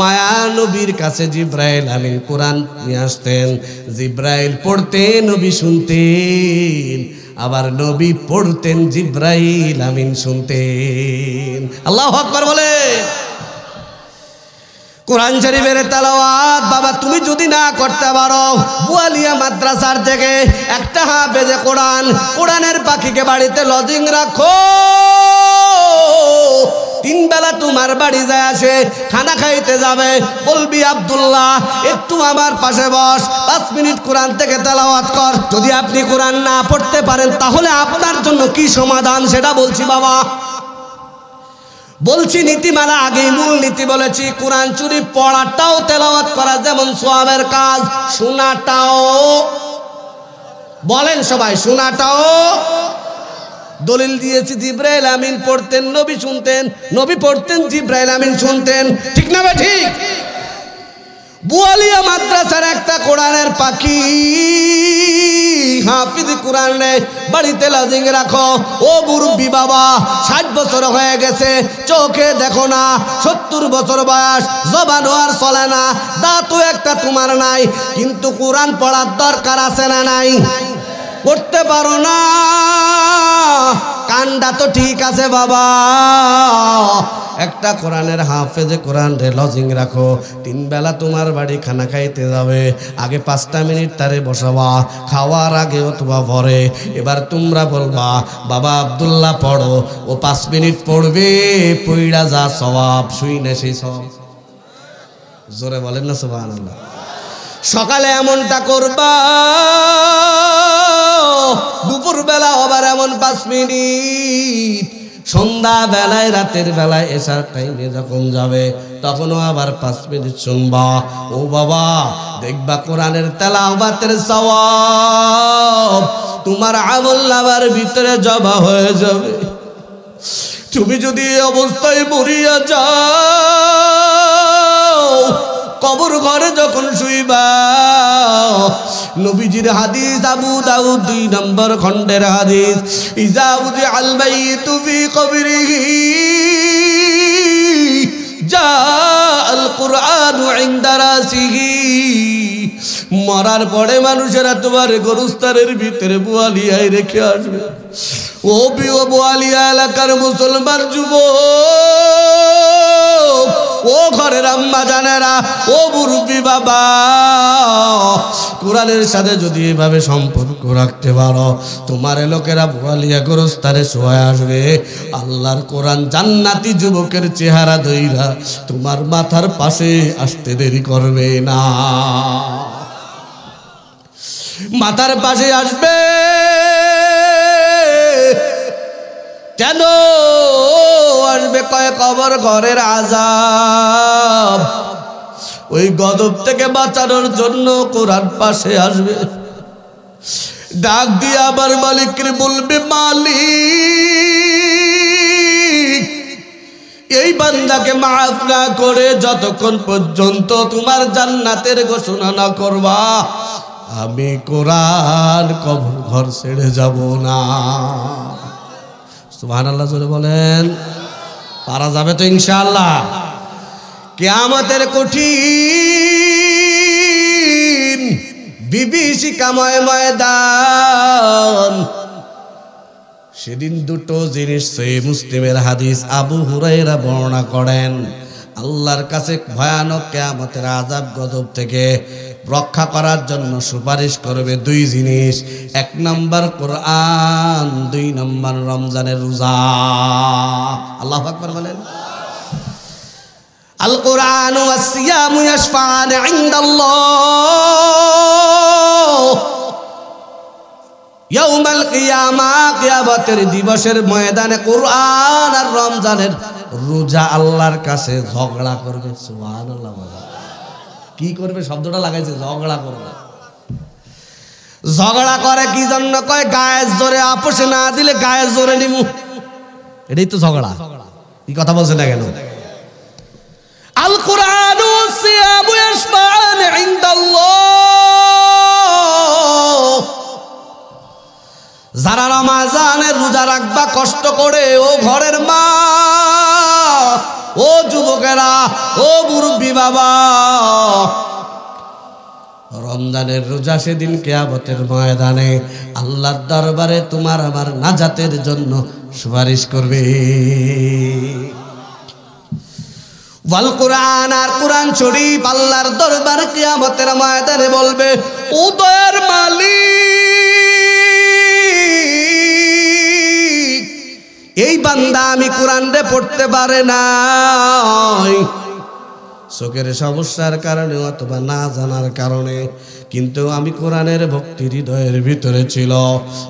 মায়া নবীর কাছে জিব্রাইল আমিন কোরআন নিয়ে আসতেন, জিব্রাইল পড়তেন, নবী শুনতেন, আবার নবী পড়তেন, জিব্রাইল আমিন শুনতেন। আল্লাহু আকবার বলে। কোরআন শরীফের তেলাওয়াত বাবা তুমি যদি না করতে পারো, বুয়ালিয়া মাদ্রাসার থেকে একটা হাফেজে কোরআন, কোরআনের পাখিকে বাড়িতে লজিং রাখো, 3 বেলা তোমার বাড়ি যায় আসে, খানা খাইতে যাবে, বলবি আব্দুল্লাহ একটু আমার পাশে বস, 5 মিনিট কোরআন থেকে তেলাওয়াত কর। যদি আপনি কোরআন না পড়তে পারেন তাহলে আপনার জন্য কি সমাধান সেটা বলছি বাবা, বলছি নীতিমালা। আগেই মূল নীতি বলেছি, কোরআন শরীফ পড়াটাও তেলাওয়াত করা যেমন সওয়াবের কাজ, শোনাটাও, বলেন সবাই, শোনাটাও। দলিল দিয়েছি, জিব্রাইল আমিন পড়তেন, নবী শুনতেন, নবী পড়তেন, জিব্রাইল আমিন শুনতেন, ঠিক না ভাই? ঠিক। বুয়ালিয়া মাদ্রাসার একটা কোরআনের পাখি হাফিজ কোরআন রে বাড়িতে লজিং রাখো। ও মুরব্বি বাবা, 60 বছর হয়ে গেছে, চোখে দেখো না, 70 বছর বয়স, জবানও আর চলে না, দাঁতও একটা তোমার নাই, কিন্তু কোরআন পড়ার দরকার আছে না নাই? পড়তে পারো না, কান্ডা তো ঠিক আছে বাবা, একটা কোরআনের হাফেজে কোরআন রে লজিং রাখো, 3 বেলা তোমার বাড়ি খানা খাইতে যাবে, আগে 5টা মিনিট তারে বসাবা, খাওয়ার আগে অথবা পরে। এবার তোমরা বলবা বাবা আব্দুল্লাহ পড়ো, ও 5 মিনিট পড়বে, পইড়া যা সওয়াব, শুই না সেই সওয়াব। জোরে বলেন না সুবহানাল্লাহ। সকালে এমনটা করবা, দুপুর বেলা আবার এমন 5 মিনিট, সন্ধ্যা বেলায়, রাতের বেলায়, এশার টাইমে যখন যাবে তখনও আবার 5 মিনিট শুনবা। ও বাবা দেখবা কোরআনের তেলাওয়াতের সওয়াব তোমার আমলনামার ভিতরে জমা হয়ে যাবে। তুমি যদি এই অবস্থায় মরিয়া যাও, কবর ঘরে যখন শুইবা, নবীজির হাদিস, আবু দাউদ 2 নম্বর খণ্ডের হাদিস, ইজা উযি আল মাইয়িতু ফি কবরিহি জা আল কুরআনু ইনদা রাসিহি। মরার পরে মানুষেরা তোমার গোরস্থানের ভিতরে বুয়ালিয়ায় রেখে আসবে। ও বুয়ালিয়া এলাকার মুসলমান যুবক, ও ঘরের আম্মা জানেরা, ও মুরব্বি বাবা, কোরআনের সাথে যদি এভাবে সম্পর্ক রাখতে পারো, তোমার লোকেরা বুয়ালিয়া গোরস্থানে শোয়া আসবে, আল্লাহর কোরআন জান্নাতি যুবকের চেহারা ধইরা তোমার মাথার পাশে আসতে দেরি করবে না। মাথার পাশে আসবে কেন আসবে? কয় কবর ঘরের আযাব, ওই গজব থেকে বাঁচানোর জন্য কোরআন পাশে আসবে। ডাক দিয়ে আবার মালিককে বলবে, মালিক এই বান্দাকে মাফ না করে যতক্ষণ পর্যন্ত তোমার জান্নাতের ঘোষণা না করবা, আমি কোরআন কবর ঘর ছেড়ে যাব না। সুবহানাল্লাহ জোরে বলেন। পারা যাবে তো ইনশাআল্লাহ। কিয়ামতের কঠিন বিভীষিকাময় ময়দান, সেদিন দুটো জিনিস সহিহ মুসলিমের হাদিস, আবু হুরায়রা বর্ণনা করেন, আল্লাহর কাছে ভয়ানক কিয়ামতের আযাব গজব থেকে রক্ষা করার জন্য সুপারিশ করবে 2 জিনিস। 1 নম্বর কোরআন, 2 নম্বর রমজানের রোজা। আল্লাহু আকবার বলেন। আল কুরআন ওয়াস সিয়াম ইয়াশফাআন ইনদাল্লাহ ইয়াউমাল কিয়ামা, কিয়ামতের দিবসের ময়দানে কুরআন আর রমজানের রোজা আল্লাহর কাছে ঝগড়া করবে। সুবহানাল্লাহ। কি করবে? শব্দটা লাগাইছে, ঝগড়া করবে। ঝগড়া করে কি জন্য? কয় গায়ের জোরে আপোষে না দিলে গায়ের জোরে নিমু, এটাই তো ঝগড়া। কি কথা বলছে না কেন? আল কুরআন ওয়াস সিয়াম ইয়াশফাআন ইনদাল্লাহ, যারা রমজানের রোজা রাখবা কষ্ট করে, ও ঘরের মা, ও যুবকেরা, ও মুরব্বী বাবা, রমজানের রোজা সেদিন কিয়ামতের ময়দানে আল্লাহর দরবারে তোমার আমার নাজাতের জন্য সুপারিশ করবে। ওয়াল কুরআন, আর কুরআন শরীফ আল্লাহর দরবারে কিয়ামতের ময়দানে বলবে, ও দয়ার মালিক, এই বান্দা আমি কোরআন রে পড়তে পারে নাই, চোখের সমস্যার কারণে অথবা না জানার কারণে, কিন্তু আমি কোরআনের ভক্তি হৃদয়ের ভিতরে ছিল,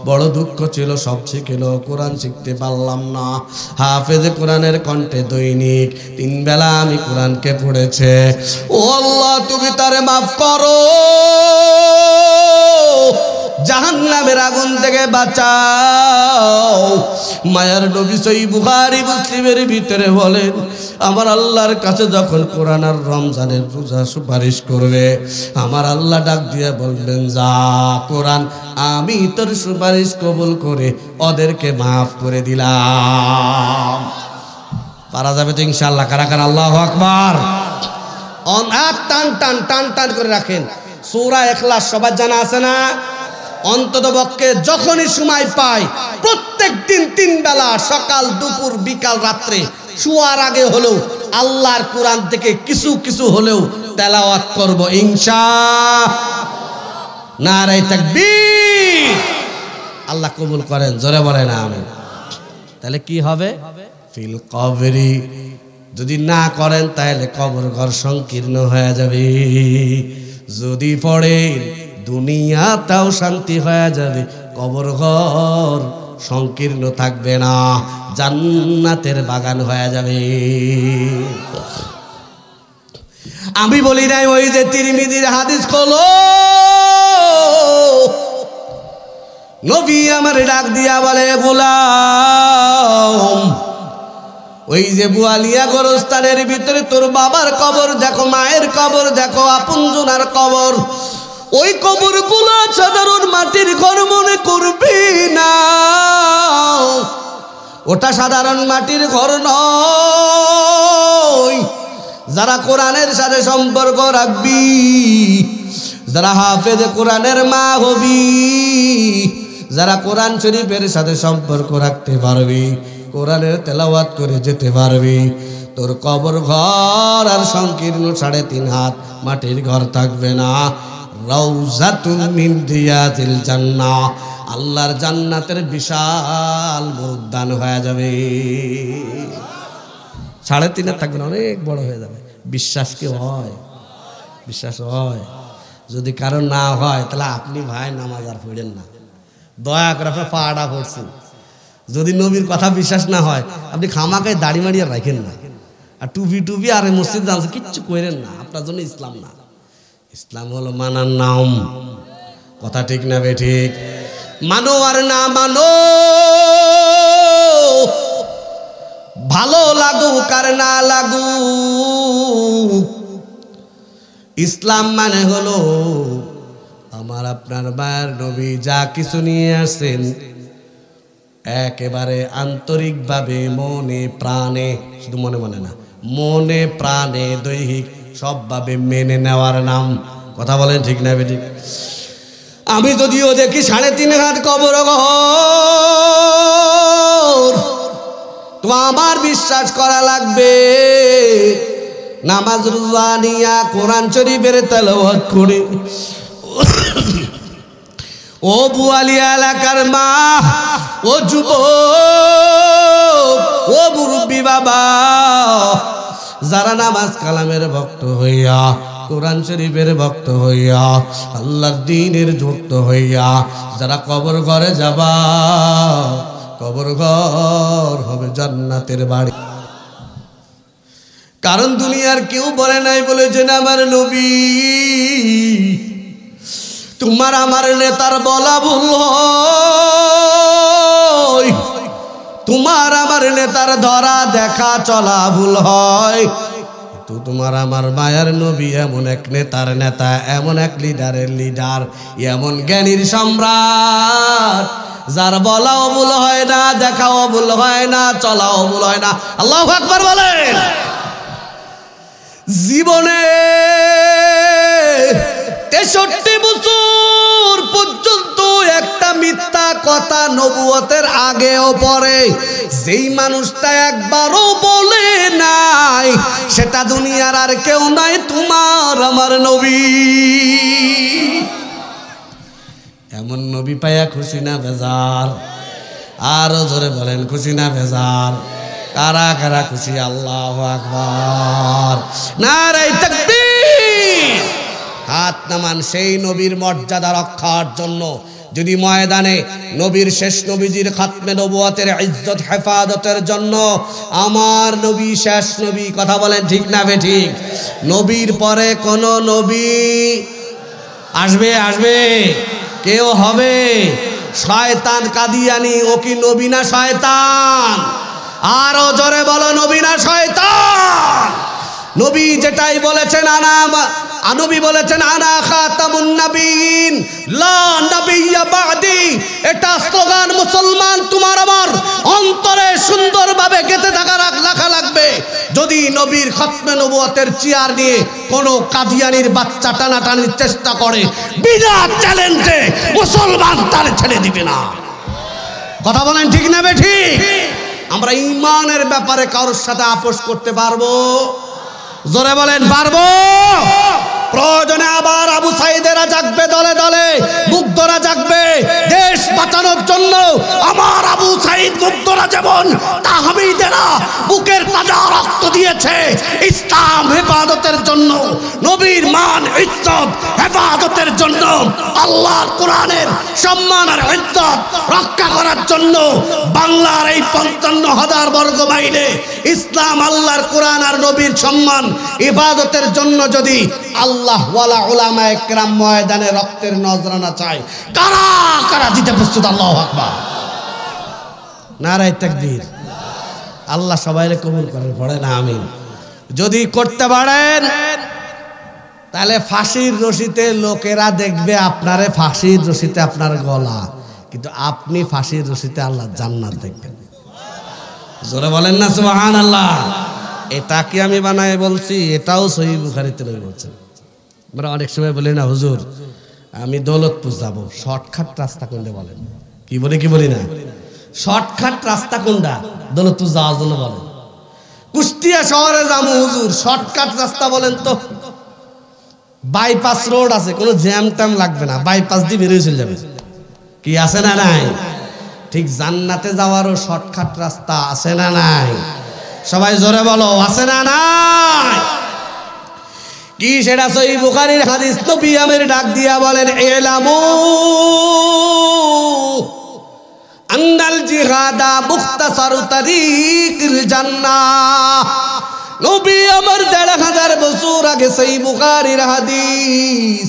বড় দুঃখ ছিল, সব শিখেল, কোরআন শিখতে পারলাম না। হাফেজ কোরআনের কণ্ঠে দৈনিক 3 বেলা আমি কোরআনকে পড়েছে। ও আল্লাহ, তুমি তারে মাফ করো, জাহান্নামের আগুন থেকে বাঁচাও। মায়ার নবী সহিহ বুখারী মুসলিমের ভিতরে বলেন, আমার আল্লাহর কাছে যখন কোরআন আর রমজানের রোজা সুপারিশ করবে, আমার আল্লাহ ডাক দিয়ে বলবেন, যা কোরআন, আমি তোর সুপারিশ কবুল করে ওদেরকে মাফ করে দিলাম। পারা যাবে তো ইনশাআল্লাহ? কারা কারা আল্লাহু আকবার? টান টান টান টান করে রাখেন। সূরা ইখলাস সবার জানা আছে না? অন্তত পক্ষে যখনই সময় পাই প্রত্যেক দিন 3 বেলা, সকাল, দুপুর, বিকাল, রাত্রে, শোয়ার আগে হলেও আল্লাহর কোরআন থেকে কিছু কিছু হলেও তেলাওয়াত করব ইনশাআল্লাহ। নারে তাকবীর। আল্লাহ কবুল করেন, জোরে বলেন আমিন। তাহলে কি হবে? ফিল কবরি, যদি না করেন তাহলে কবর ঘর সংকীর্ণ হয়ে যাবে। যদি পড়েন দুনিয়াটাও শান্তি হয়ে যাবে, কবর ঘর সংকীর্ণ থাকবে না, জান্নাতের বাগান হয়ে যাবে। আমি বলি নাই ওই যে তিরমিজির হাদিস খোলো, নবী আমার ডাক দিয়া বলে, গোলাম, ওই যে বুয়ালিয়া গোরস্থানের ভিতরে তোর বাবার কবর দেখো, মায়ের কবর দেখো, আপনজনার কবর, ওই কবরগুলো সাধারণ মাটির ঘর মনে করবি না, ওটা সাধারণ মাটির ঘর নয়। যারা কোরআনের সাথে সম্পর্ক রাখবি, যারা হাফেজ কোরআনের মা হবি, যারা কোরআন শরীফের সাথে সম্পর্ক রাখতে পারবি, কোরআনের তেলাওয়াত করে যেতে পারবি, তোর কবর ঘর আর সংকীর্ণ 3.5 হাত মাটির ঘর থাকবে না। রাউজাতুন মিন রিয়াজিল জান্নাহ, আল্লাহর জান্নাতের বিশাল উদ্যান হয়ে যাবে। 3.5 হাত থাকবে না, অনেক বড় হয়ে যাবে। বিশ্বাস কি হয়? বিশ্বাস হয়? যদি কারো না হয় তাহলে আপনি ভাই নামাজ আর পড়েন না, দয়া করে আপনি পাড়া পড়ছেন। যদি নবীর কথা বিশ্বাস না হয়, আপনি খামাকায় দাড়ি মাড়িয়ে রাখেন না, আর টুপি টুপি আর মসজিদ জানছে কিচ্ছু করেন না, আপনার জন্য ইসলাম না। ইসলাম হলো মানার নাম। কথা ঠিক না বে ঠিক? মানো আর না মানো, ভালো লাগুক আর না লাগুক, ইসলাম মানে হলো আমার আপনার মায়ের নবী যা কিছু নিয়ে আসেন একেবারে আন্তরিকভাবে মনে প্রাণে, শুধু মনে মনে না, মনে প্রাণে দৈহিক সবভাবে মেনে নেওয়ার নাম। কথা বলেন ঠিক না বেটি? আমি যদিও দেখি 3.5 হাত কবর ঘর, তো আমার বিশ্বাস করা লাগবে, নামাজ রোজা নিয়া কোরআন শরীফের তেলাওয়াত করে, ও বুয়ালিয়া এলাকার মা, ও যুবক, ও মুরব্বী বাবা, যারা নামাজ কালামের ভক্ত হইয়া, কোরআন শরীফের ভক্ত হইয়া, আল্লাহর দ্বীনের ভক্ত হইয়া যারা কবর ঘরে যাবা, কবর ঘর হবে জান্নাতের বাড়ি। কারণ দুনিয়ার কেউ বলে নাই বলেছেন আমার নবী তোমার আমার নেতার বলা ভুল হয়, তোমার আমার নেতার ধরা দেখা চলা ভুল হয়, তো তোমার আমার মায়ার নবী এমন এক নেতার নেতা, এমন এক লিডারের লিডার, এমন জ্ঞানীর সম্রাট যার বলাও ভুল হয় না, দেখাও ভুল হয় না, চলাও ভুল হয় না। আল্লাহু আকবার বলেন। জীবনে 63 বছর পর্যন্ত একটা মিথ্যা কথা নবুয়তের আগেও পরে যেই মানুষটা একবারও বলে নাই, সেটা দুনিয়ার আর কেউ নাই, তোমার আমার নবী। এমন নবী পাইয়া খুশি না বেজার? আরো জোরে বলেন খুশি না বেজার? কারা কারা খুশি? আল্লাহু আকবার, নারে তাকবীর। হাত নামান সেই নবীর মর্যাদা রক্ষার জন্য। যদি ময়দানে নবীর শেষ নবীজির খাতমে নবুয়তের ইজ্জত হেফাজতের জন্য আমার নবী শেষ নবী, কথা বলেন ঠিক না বেঠিক? নবীর পরে কোন নবী আসবে? আসবে কেউ হবে? শয়তান কাদিয়ানি, ও কি নবী না শয়তান? আরো জোরে বলো, নবী না শয়তান? নবী যেটাই বলেছেন, নবী বলেছেন আনা খাতামুন নবীন লা নবিয়্যা বাদি। এটা স্লোগান মুসলমান তোমার আমার অন্তরে সুন্দরভাবে গেঁথে রাখা লাগবে। যদি নবীর খাতমে নবুয়তের চেয়ার নিয়ে কোনো কাদিয়ানির বাচ্চা টানাটানির চেষ্টা করে, বিনা চ্যালেঞ্জে মুসলমান তার ছেড়ে দিবে না। কথা বলেন ঠিক না বেঠিক? আমরা ঈমানের ব্যাপারে কারোর সাথে আপোষ করতে পারবো? জোরে বলেন পারবো? প্রয়োজনে আবার আবু সাইদেরা জাগবে দলে দলে, মুগ্ধরা জাগবে দেশ বাঁচানোর জন্য। আমার আবু সাইদ মুগ্ধরা যেমন তাহমিদেরা বুকের তাজা রক্ত দিয়েছে ইসলাম হেফাজতের জন্য, নবীর মান ইজ্জত হেফাজতের জন্য, আল্লাহর কোরআনের সম্মান আর ইজ্জত রক্ষা করার জন্য। বাংলার এই 55,000 বর্গ মাইলে ইসলাম, আল্লাহর কোরআন আর নবীর সম্মান হেফাজতের জন্য যদি আল্লাহ ওয়ালা উলামায়ে কেরাম ময়দানে রক্তের নজরানা চায়, কারা কারা দিতে প্রস্তুত? আল্লাহু আকবার, নারে তাকবীর। আল্লাহ সবাইকে কবুল করেন, পড়ে না আমিন। যদি করতে পারেন তাহলে ফাঁসির রশিতে লোকেরা দেখবে আপনারে, ফাঁসির রশিতে আপনার গলা, কিন্তু আপনি ফাঁসির রশিতে আল্লাহ জান্নাত দেখবেন। জোরে বলেন না সুবহানাল্লাহ। এটা কি আমি বানায় বলছি? এটাও সহিহ বুখারীতে বলছেন। আমরা অনেক সময় বলি না হুজুর আমি দৌলতপুর যাব, শর্টকাট রাস্তা কোনটা বলেন? কি বলি কি বলি না? শর্টকাট রাস্তা কোনটা? দৌলতপুর যাওয়ার জন্য বলেন। কুষ্টিয়া শহরে যাবো হুজুর, শর্টকাট রাস্তা বলেন তো। বাইপাস রোড আছে, কোনো জ্যাম ট্যাম লাগবে না, বাইপাস দিয়ে বেরিয়ে চলে যাবে। কি আছে না নাই? ঠিক জান্নাতে যাওয়ারও শর্টকাট রাস্তা আছে না নাই? সবাই জোরে বলো, আছে না নাই? কি সেটা? সহিহ বুখারীর হাদিস। নবী আমাদের ডাক দিয়া বলেন ইলামু আন্নাল জিহাদা মুখতাসারু তারিকিল জান্নাহ। নবী আমার ১৫০০ বছর আগে সহিহ বুখারীর হাদিস।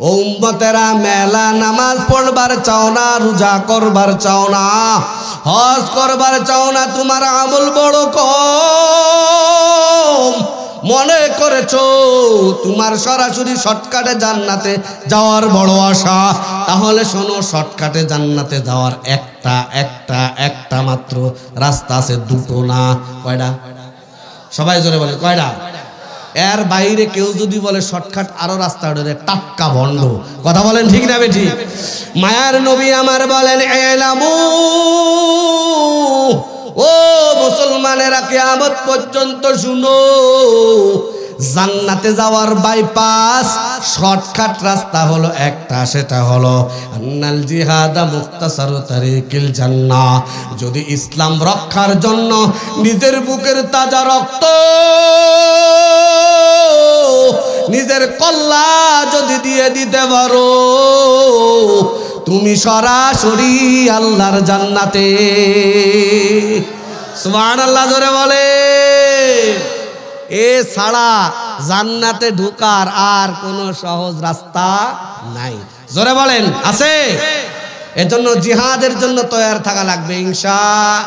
ও উম্মতেরা, মেলা নামাজ পড়বার চাও না, রোজা করবার চাও না, হজ করবার চাও না, তোমার আমল বড় কম মনে করেছো, তোমার সরাসরি শর্টকাটে জান্নাতে যাওয়ার বড় আশা। তাহলে শোনো, শর্টকাটে জান্নাতে যাওয়ার একটা মাত্র রাস্তা আছে, দুটো না। কয়টা? সবাই জোরে বলে কয়টা? এর বাইরে কেউ যদি বলে শর্টকাট আরো রাস্তা, ওটা টাক্কা ভণ্ড। কথা বলেন ঠিক না বেঠিক? মায়ার নবী আমার বলেন ইলামু, ও মুসলমানেরা কিয়ামত পর্যন্ত শুনো, জান্নাতে যাওয়ার বাইপাস শর্টকাট রাস্তা হলো একটা, সেটা হলো আন্নাল জিহাদা মুখতাসারু তারিকিল জান্নাহ। যদি ইসলাম রক্ষার জন্য নিজের বুকের তাজা রক্ত, নিজের কল্লা যদি দিয়ে দিতে পারো, তুমি সরাসরি আল্লাহর জান্নাতে। সুবহানাল্লাহ জোরে বলে। এ ছাড়া জান্নাতে ঢোকার আর কোনো সহজ রাস্তা নাই। জোরে বলেন আছে? এজন্য জিহাদের জন্য তৈয়ার থাকা লাগবে ইনশাআল্লাহ।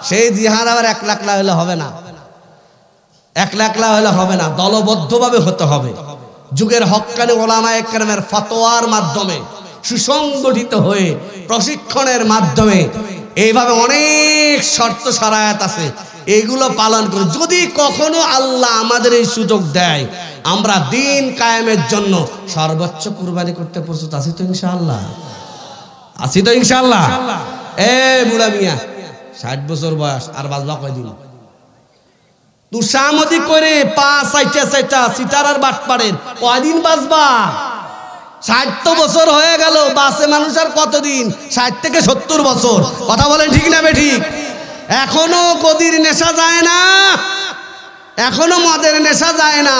সেই জিহাদ আবার একলা একলা হলে হবে না, একলা একলা হলে হবে না, দলবদ্ধভাবে হতে হবে। যুগের হক্কানি ওলামায়ে কেরামের ফতোয়ার মাধ্যমে, সুসংগঠিত হয়ে, প্রশিক্ষণের মাধ্যমে, এইভাবে অনেক শর্ত শরায়াত আছে, এগুলো পালন করে যদি কখনো আল্লাহ আমাদের এই সুযোগ দেয়, আমরা দিন কায়েমের জন্য সর্বোচ্চ কুরবানি করতে প্রস্তুত আছি তো ইনশাআল্লাহ? আছি তো ইনশাআল্লাহ? এ বুড়া মিয়া 60 বছর বয়স, আর বাজবা কয়দিন? তুষামতি করে পা সাইটা সাইটা সিটার আর বাট পাড়েন, কয়দিন বাজবা? 60 বছর হয়ে গেল, বাসে মানুষ আর কতদিন? 60 থেকে 70 বছর। কথা বলেন ঠিক না বেঠিক? এখনো গদির নেশা যায় না, এখনো মদের নেশা যায় না।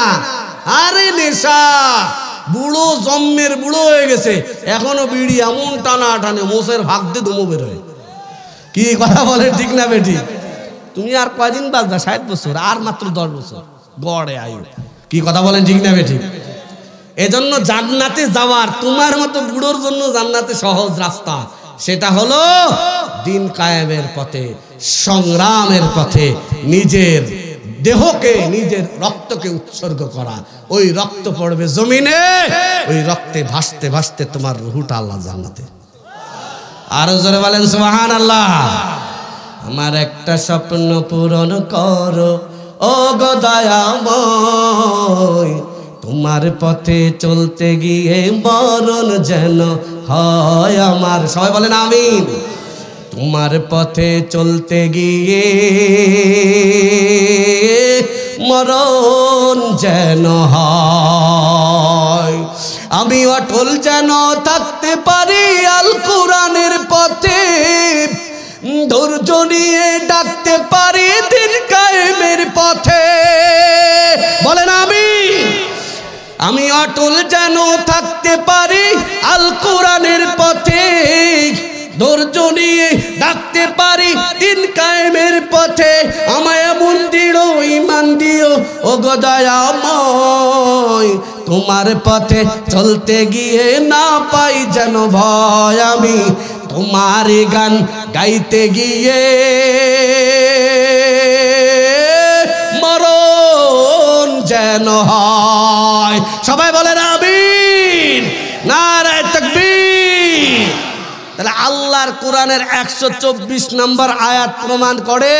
আরে নেশা, বুড়ো জম্মের বুড়ো হয়ে গেছে, এখনো বিড়ি এমন টানা টানে মোষের ভাগ দিয়ে দুমো বেরোয়। কি কথা বলেন ঠিক না বেঠিক? তুমি আর কয়দিন বাঁচবা? 60 বছর, আর মাত্র 10 বছর গড়ে আয়ু। কি কথা বলেন ঠিক না বেঠিক? এজন্য জান্নাতে যাওয়ার তোমার মতো বুড়োর জন্য জান্নাতে সহজ রাস্তা, সেটা হলো দিন কায়েমের পথে, সংগ্রামের পথে নিজের দেহকে, নিজের রক্তকে উৎসর্গ করা। ওই রক্ত পড়বে জমিনে, ওই রক্তে ভাসতে ভাসতে তোমার রুহটা আল্লাহ জান্নাতে। আরো জোরে বলেন সুবহানাল্লাহ। আমার একটা স্বপ্ন পূরণ করো ও গো দয়াময়, তোমার পথে চলতে গিয়ে মরণ যেন হয় আমার। সবাই বলেন আমিন। তোমার পথে চলতে গিয়ে মরণ যেন হয়, আমি অটল যেন থাকতে পারি আল কোরআনের পথে, ধৈর্য নিয়ে ডাকতে পারি দিন কায়েমের পথে। বলেন আমিন। আমি অটল যেন থাকতে পারি আল কোরআনের পথে, ধৈর্য নিয়ে ডাকতে পারি দিন কায়েমের পথে। আমায় এমন দৃঢ় ঈমান দিও ও গো দয়াময়, তোমার পথে চলতে গিয়ে না পাই যেন ভয়, আমি তোমার গান গাইতে গিয়ে মরণ যেন হয়। সবাই বলেন আমিন। নারে তাকবীর। তাহলে আল্লাহর কোরআনের 124 নম্বর আয়াত প্রমাণ করে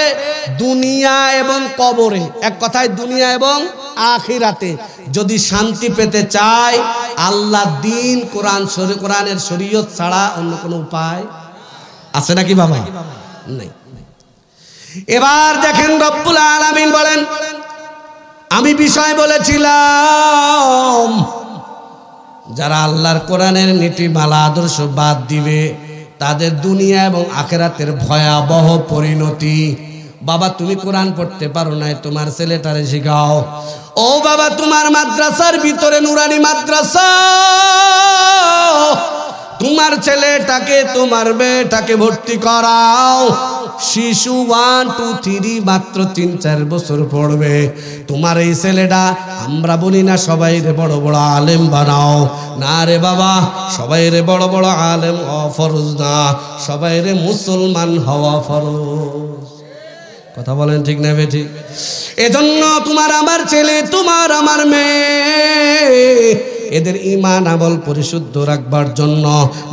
দুনিয়া এবং কবরে, এক কথায় দুনিয়া এবং আখিরাতে যদি শান্তি পেতে চায়, আল্লাহ দিন কোরআনের শরীয়ত ছাড়া অন্য কোনো উপায় আছে নাকি বাবা? নাই। এবার দেখেন রব্বুল আলামিন বলেন, আমি বিষয় বলেছিলাম যারা আল্লাহর কোরআনের নীতিমালা আদর্শ বাদ দিবে তাদের দুনিয়া এবং আখিরাতের ভয়াবহ পরিণতি। বাবা তুমি কোরআন পড়তে পারো না, তোমার ছেলেটারে শিখাও। ও বাবা তোমার মাদ্রাসার ভিতরে নুরানি মাদ্রাসা, তোমার ছেলেটাকে তোমার মেয়েটাকে ভর্তি করাও। শিশু 1, 2, 3 মাত্র 3-4 বছর পড়বে। তোমার এই ছেলেটা, আমরা বলি না সবাই রে বড় বড় আলেম বানাও, না রে বাবা, সবাই রে বড় বড় আলেম হওয়া ফরজ না, সবাই রে মুসলমান হওয়া ফরজ। কথা বলেন ঠিক না বে ঠিক? এজন্য তোমার আমার ছেলে, তোমার আমার মেয়ে এদের ঈমান আমল পরিশুদ্ধ রাখবার জন্য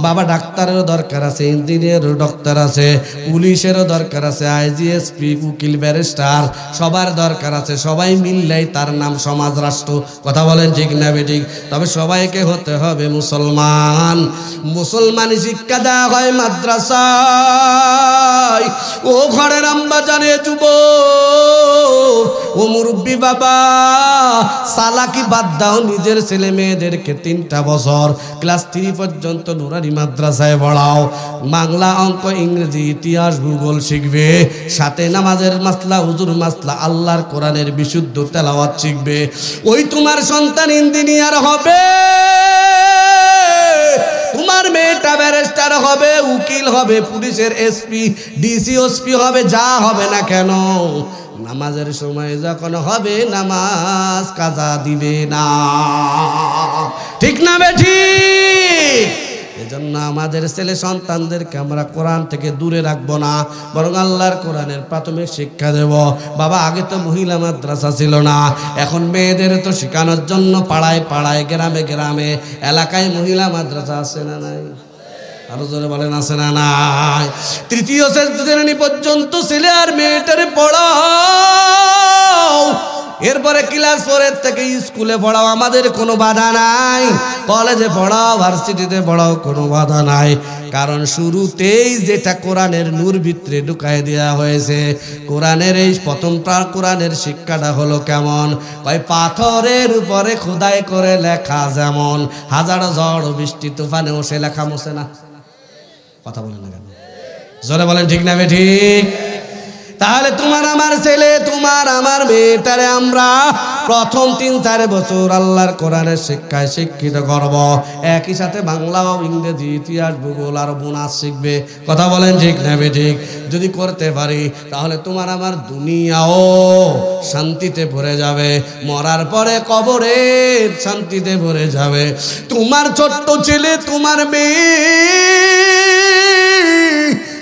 বাবা ডাক্তারেরও দরকার আছে, ইঞ্জিনিয়ারেরও দরকার আছে, পুলিশেরও দরকার আছে, আইজিএসপি, উকিল, ব্যারিস্টার সবার দরকার আছে। সবাই মিললেই তার নাম সমাজ রাষ্ট্র। কথা বলেন ঠিক না বেঠিক? তবে সবাইকে হতে হবে মুসলমান। মুসলমানি শিক্ষা দেওয়া হয় মাদ্রাসায়। ও ঘরের আম্মা জানে যুবক, ও মুরব্বী বাবা, সালাকি বাদ দাও, নিজের ছেলে মেয়েদেরকে 3টা বছর ক্লাস 3 পর্যন্ত নুরানি মাদ্রাসায় পড়াও। বাংলা, অঙ্ক, ইংরেজি, ইতিহাস, ভূগোল শিখবে, সাথে নামাজের মাসলা, হুজুর মাসলা, আল্লাহর কোরআনের বিশুদ্ধ তেলাওয়াত শিখবে। ওই তোমার সন্তান ইঞ্জিনিয়ার হবে, তোমার মেয়েটা ব্যারিস্টার হবে, উকিল হবে, পুলিশের এসপি, ডিসি, ওসপি হবে, যা হবে না কেন, নামাজের সময় যখন হবে নামাজ কাজা দিবে না। ঠিক না বেঠিক? এজন্য আমাদের ছেলে সন্তানদেরকে আমরা কোরআন থেকে দূরে রাখবো না, বরং আল্লাহর কোরআনের প্রাথমিক শিক্ষা দেব। বাবা, আগে তো মহিলা মাদ্রাসা ছিল না, এখন মেয়েদের তো শেখানোর জন্য পাড়ায় পাড়ায়, গ্রামে গ্রামে, এলাকায় মহিলা মাদ্রাসা আছে না নাই? আরো জোরে বলেন আছে না নাই? 3য় শ্রেণী পর্যন্ত ছেলে আর মেয়েটারে পড়াও, এরপরে ক্লাস 4 থেকে স্কুলে পড়াও, আমাদের কোনো বাধা নাই। কলেজে পড়াও, ভার্সিটিতে পড়াও, কোনো বাধা নাই। কারণ শুরুতেই যেটা কোরআনের নূর ভিতরে ঢুকায় দেওয়া হয়েছে, কোরআনের এই প্রথম কোরআনের শিক্ষাটা হলো কেমন? কয় পাথরের উপরে খোদাই করে লেখা, যেমন হাজারো ঝড় বৃষ্টি তুফানেও সে লেখা মোছে না। কথা বলেন না কেন? জোরে বলেন ঠিক না বেঠিক? তাহলে তোমার আমার ছেলে, তোমার আমার মেয়েটারে আমরা প্রথম 3-4 বছর আল্লাহর কোরআনের শিক্ষায় শিক্ষিত করব। একই সাথে বাংলা, ইংরেজি, ইতিহাস, ভূগোল আর বোনাস শিখবে। কথা বলেন ঠিক না বেঠিক? যদি করতে পারি তাহলে তোমার আমার দুনিয়াও শান্তিতে ভরে যাবে, মরার পরে কবরে শান্তিতে ভরে যাবে। তোমার ছোট্ট ছেলে, তোমার মেয়ে,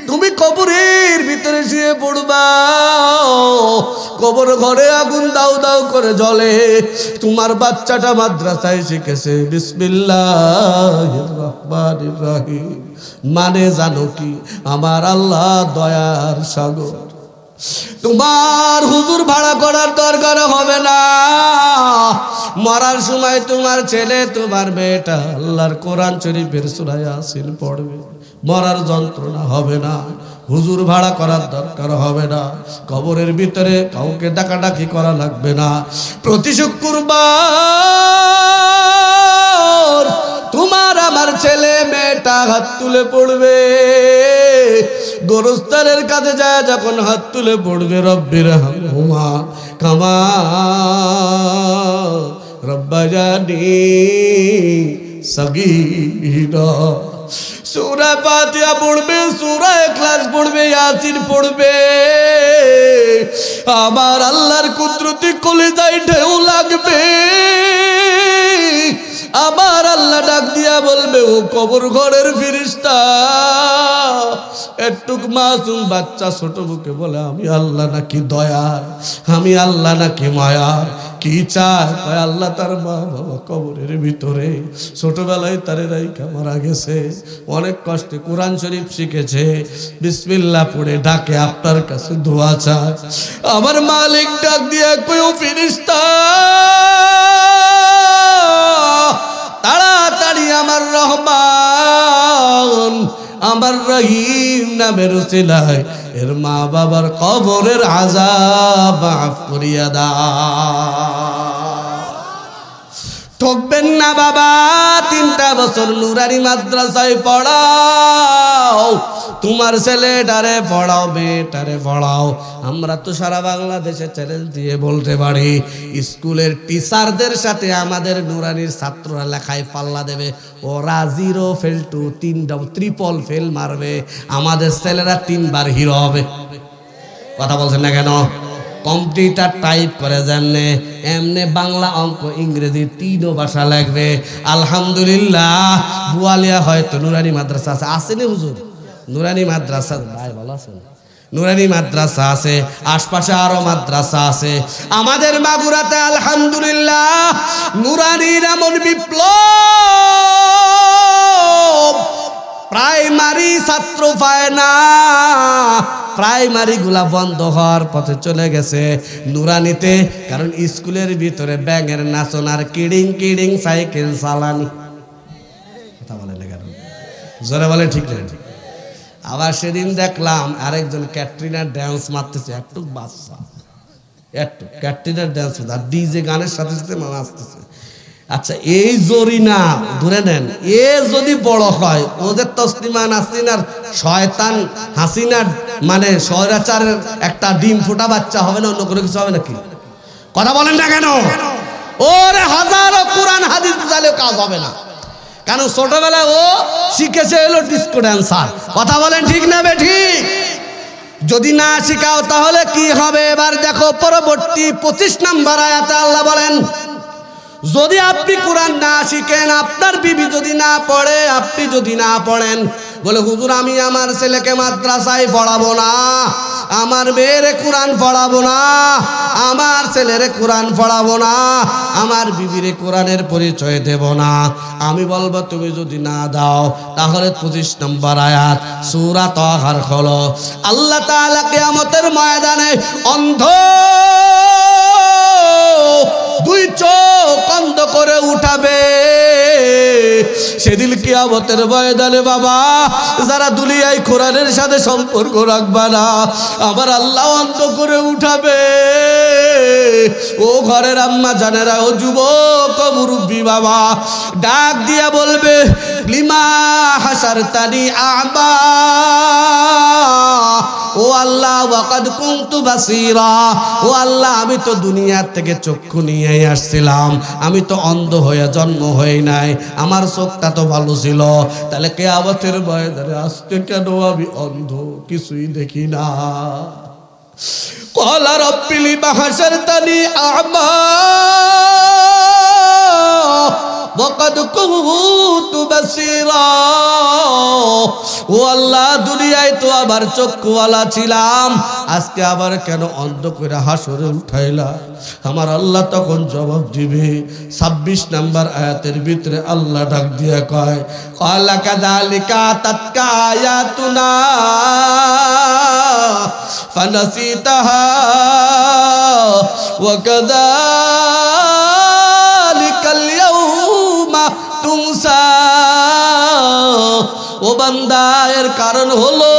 তুমি কবরের ভিতরে শুয়ে পড়বা, কবর ঘরে আগুন দাউ দাউ করে জ্বলে। তোমার বাচ্চাটা মাদ্রাসায় শিখেছে বিসমিল্লাহির রহমানির রহিম, মানে জানো কি? আমার আল্লাহ দয়ার সাগর। তোমার হুজুর ভাড়া করার দরকার হবে না। মরার সময় তোমার ছেলে, তোমার মেয়েটা আল্লাহর কোরআন শরীফের সূরা ইয়াসিন পড়বে, মরার যন্ত্রণা হবে না, হুজুর ভাড়া করার দরকার হবে না, কবরের ভিতরে কাউকে ডাকাডাকি করা লাগবে না। প্রতি শুক্রবার তোমার আমার ছেলে মেয়েটা হাত তুলে পড়বে, গোরস্থানের কাছে যায় যখন হাত তুলে পড়বে, রব্বির হামহুমা কামা রব্বায়ানি সগীরা। সূরা ফাতিহা পড়বে, সূরা ইখলাস পড়বে, ইয়াসিন পড়বে। আমার আল্লাহর কুদরতি কলিজায় ঢেউ লাগবে। আমার আল্লাহ ডাক দিয়া বলবে, ও কবর ঘরের ফেরেশতা। একটুক মাসুম বাচ্চা ছোট বুকে বলে, আমি আল্লাহ নাকি দয়া, আমি আল্লাহ নাকি মায়া, কি চায়? আল্লাহ তার মা বাবা কবরের ভিতরে, ছোটবেলায় তারে রাইখা মারা গেছে, অনেক কষ্টে কোরআন শরীফ শিখেছে, বিসমিল্লাহ পড়ে ডাকে, আপনার কাছে দোয়া চায়। আমার মালিক ডাক দিয়া কই, ও ফেরেশতা, তাড়াতাড়ি আমার রহমান, আমার রহিম নামের উসিলায় এর মা বাবার কবরের আযাব মাফ করিয়া দাও। ঠকবেন না বাবা, 3টা বছর নুরানি মাদ্রাসায় পড়াও, তোমার ছেলেটারে পড়াও, মেয়েটারে পড়াও। আমরা তো সারা বাংলাদেশে চ্যালেঞ্জ দিয়ে বলতে পারি, স্কুলের টিচারদের সাথে আমাদের নুরানির ছাত্ররা লেখায় পাল্লা দেবে, ওরা 0 ফেল 2 3টা ট্রিপল ফেল মারবে, আমাদের ছেলেরা 3বার হিরো হবে। কথা বলছেন না কেন? কম্পিউটার টাইপ করে জানলে এমনি বাংলা, অঙ্ক, ইংরেজি 3ও ভাষা লাগবে। আলহামদুলিল্লাহ, বুয়ালিয়া হয়তো নুরানি মাদ্রাসা আছে, আসেনি হুজুর? নুরানি মাদ্রাসা ভাই ভালো আছেন? নুরানি মাদ্রাসা আছে, আশপাশে আরো মাদ্রাসা আছে। আমাদের মাগুরাতে আলহামদুলিল্লাহ নুরানির এমন বিপ্লব পায় না। প্রাইমারি গুলা বন্ধ হওয়ার পথে চলে গেছে নুরানিতে, কারণ স্কুলের ভিতরে ব্যাঙের নাচন আর কিডিং কিডিং সাইকেল চালানি। কথা বলে না কেন? জোরে বলে ঠিক না? আবার সেদিন দেখলাম আরেকজন ক্যাটরিনার ড্যান্স মারতেছে, একটু বাচ্চা, একটু ক্যাটরিনার ড্যান্স আর ডিজে গানের সাথে সাথে নাচতেছে। আচ্ছা, এই জরিনা ধরে নেন, এ যদি বড় হয়, ওদের তসলিমা নাসরিনার শয়তান হাসিনার মানে স্বৈরাচারের একটা ডিম ফোটা বাচ্চা হবে না, অন্য কোনো কিছু হবে নাকি? কথা বলেন না কেন? ওরে হাজারো কোরআন হাদিস বুঝালেও কাজ হবে না, কারণ ছোটবেলায় ও শিখেছে হলো ডিস্কো ড্যান্সার। কথা বলেন ঠিক না বেঠিক? যদি না শিখাও তাহলে কি হবে? এবার দেখো পরবর্তী 25 নম্বর আয়াতে আল্লাহ বলেন, যদি আপনি কোরআন না শিখেন, আপনার বিবি যদি না পড়ে, আপনি যদি না পড়েন, বলে হুজুর আমি আমার ছেলেকে মাদ্রাসায় পড়াবো না, আমার মেয়েরে কোরআন পড়াবো না, আমার ছেলেরে কোরআন পড়াবো না, আমার বিবিরে কোরআনের পরিচয় দেব না। আমি বলবো তুমি যদি না দাও তাহলে 25 নম্বর আয়াত সূরা তাহার খোলো। আল্লাহ তাআলা কিয়ামতের ময়দানে অন্ধ দুই চোখ অন্ধ করে উঠাবে। সেদিন কিয়ামতের ময়দানে বাবা, যারা দুনিয়ায় কোরআনের সাথে সম্পর্ক রাখবে না, আমার আল্লাহ অন্ধ করে উঠাবে। ও ঘরের আম্মা জানেরা, ও যুবক, ও মুরব্বী বাবা, ডাক দিয়া বলবে, লিমা হাসারতানি আ'মা, ও আল্লাহ ওয়াকাদ কুনতু বাসীরা, ও আল্লাহ আমি তো দুনিয়ার থেকে চক্ষু নিয়ে আসছিলাম, আমি তো অন্ধ হয়ে জন্ম হই নাই, আমার চোখটা তো ভালো ছিল, তাহলে কিয়ামতের ময়দানে আজকে কেন আমি অন্ধ, কিছুই দেখি না? ক্বালা রাব্বি লিমা হাসারতানি আ'মা ওয়াকাদ কুনতু বাসীরা, ও আল্লাহ দুনিয়ায় তো আবার চক্ষুওয়ালা ছিলাম, আজকে আবার কেন অন্ধ করে হাসরে উঠাইলা? আমার আল্লাহ তখন জবাব দিবে। 26 নম্বর আয়াতের ভিতরে আল্লাহ ডাক দিয়া কয়, ক্বালা কাযালিকা তাতকা আয়াতুনা ফানাসিতাহা ওয়া কাযালিকাল ইয়াউমা তুনসা। ও বান্দা, এর কারণ হলো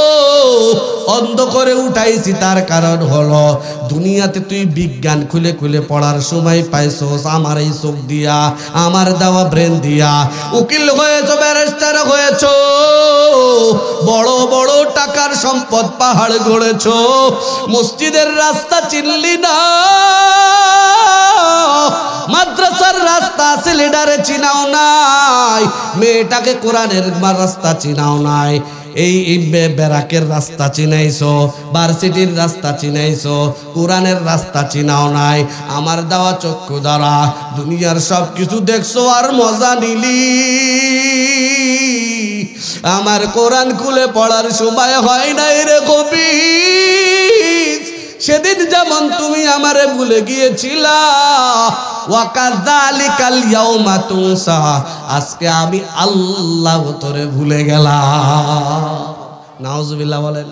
অন্ধ করে উঠাইছি, তার কারণ হলো দুনিয়াতে তুই বিজ্ঞান খুলে খুলে পড়ার সময় পাইছস আমার এই চোখ দিয়া, আমার দেওয়া ব্রেন দিয়া। উকিল হয়েছো, ব্যারিস্টার হয়েছো, বড় বড় টাকার সম্পদ পাহাড় গড়েছো, মসজিদের রাস্তা চিনলি না, মাদ্রাসার রাস্তা ছেলেটারে চিনাও নাই, মেয়েটাকে কোরআনের রাস্তা চিনাও নাই, এই ব্যারাকের রাস্তা চিনাইছো, ভার্সিটির রাস্তা চিনাইছো, কোরআনের রাস্তা চিনাও নাই। আমার দেওয়া চক্ষু দ্বারা দুনিয়ার সব কিছু দেখছো আর মজা নিলি, আমার কোরআন খুলে পড়ার সময় হয় নাই রে কবি। সেদিন যেমন তুমি আমারে ভুলে গিয়েছিলা, ওয়া কাযালিকাল ইয়াউমা তুনসা, আজকে আমি আল্লাহ তোরে ভুলে গেলাম। নাউজুবিল্লাহ বলেন।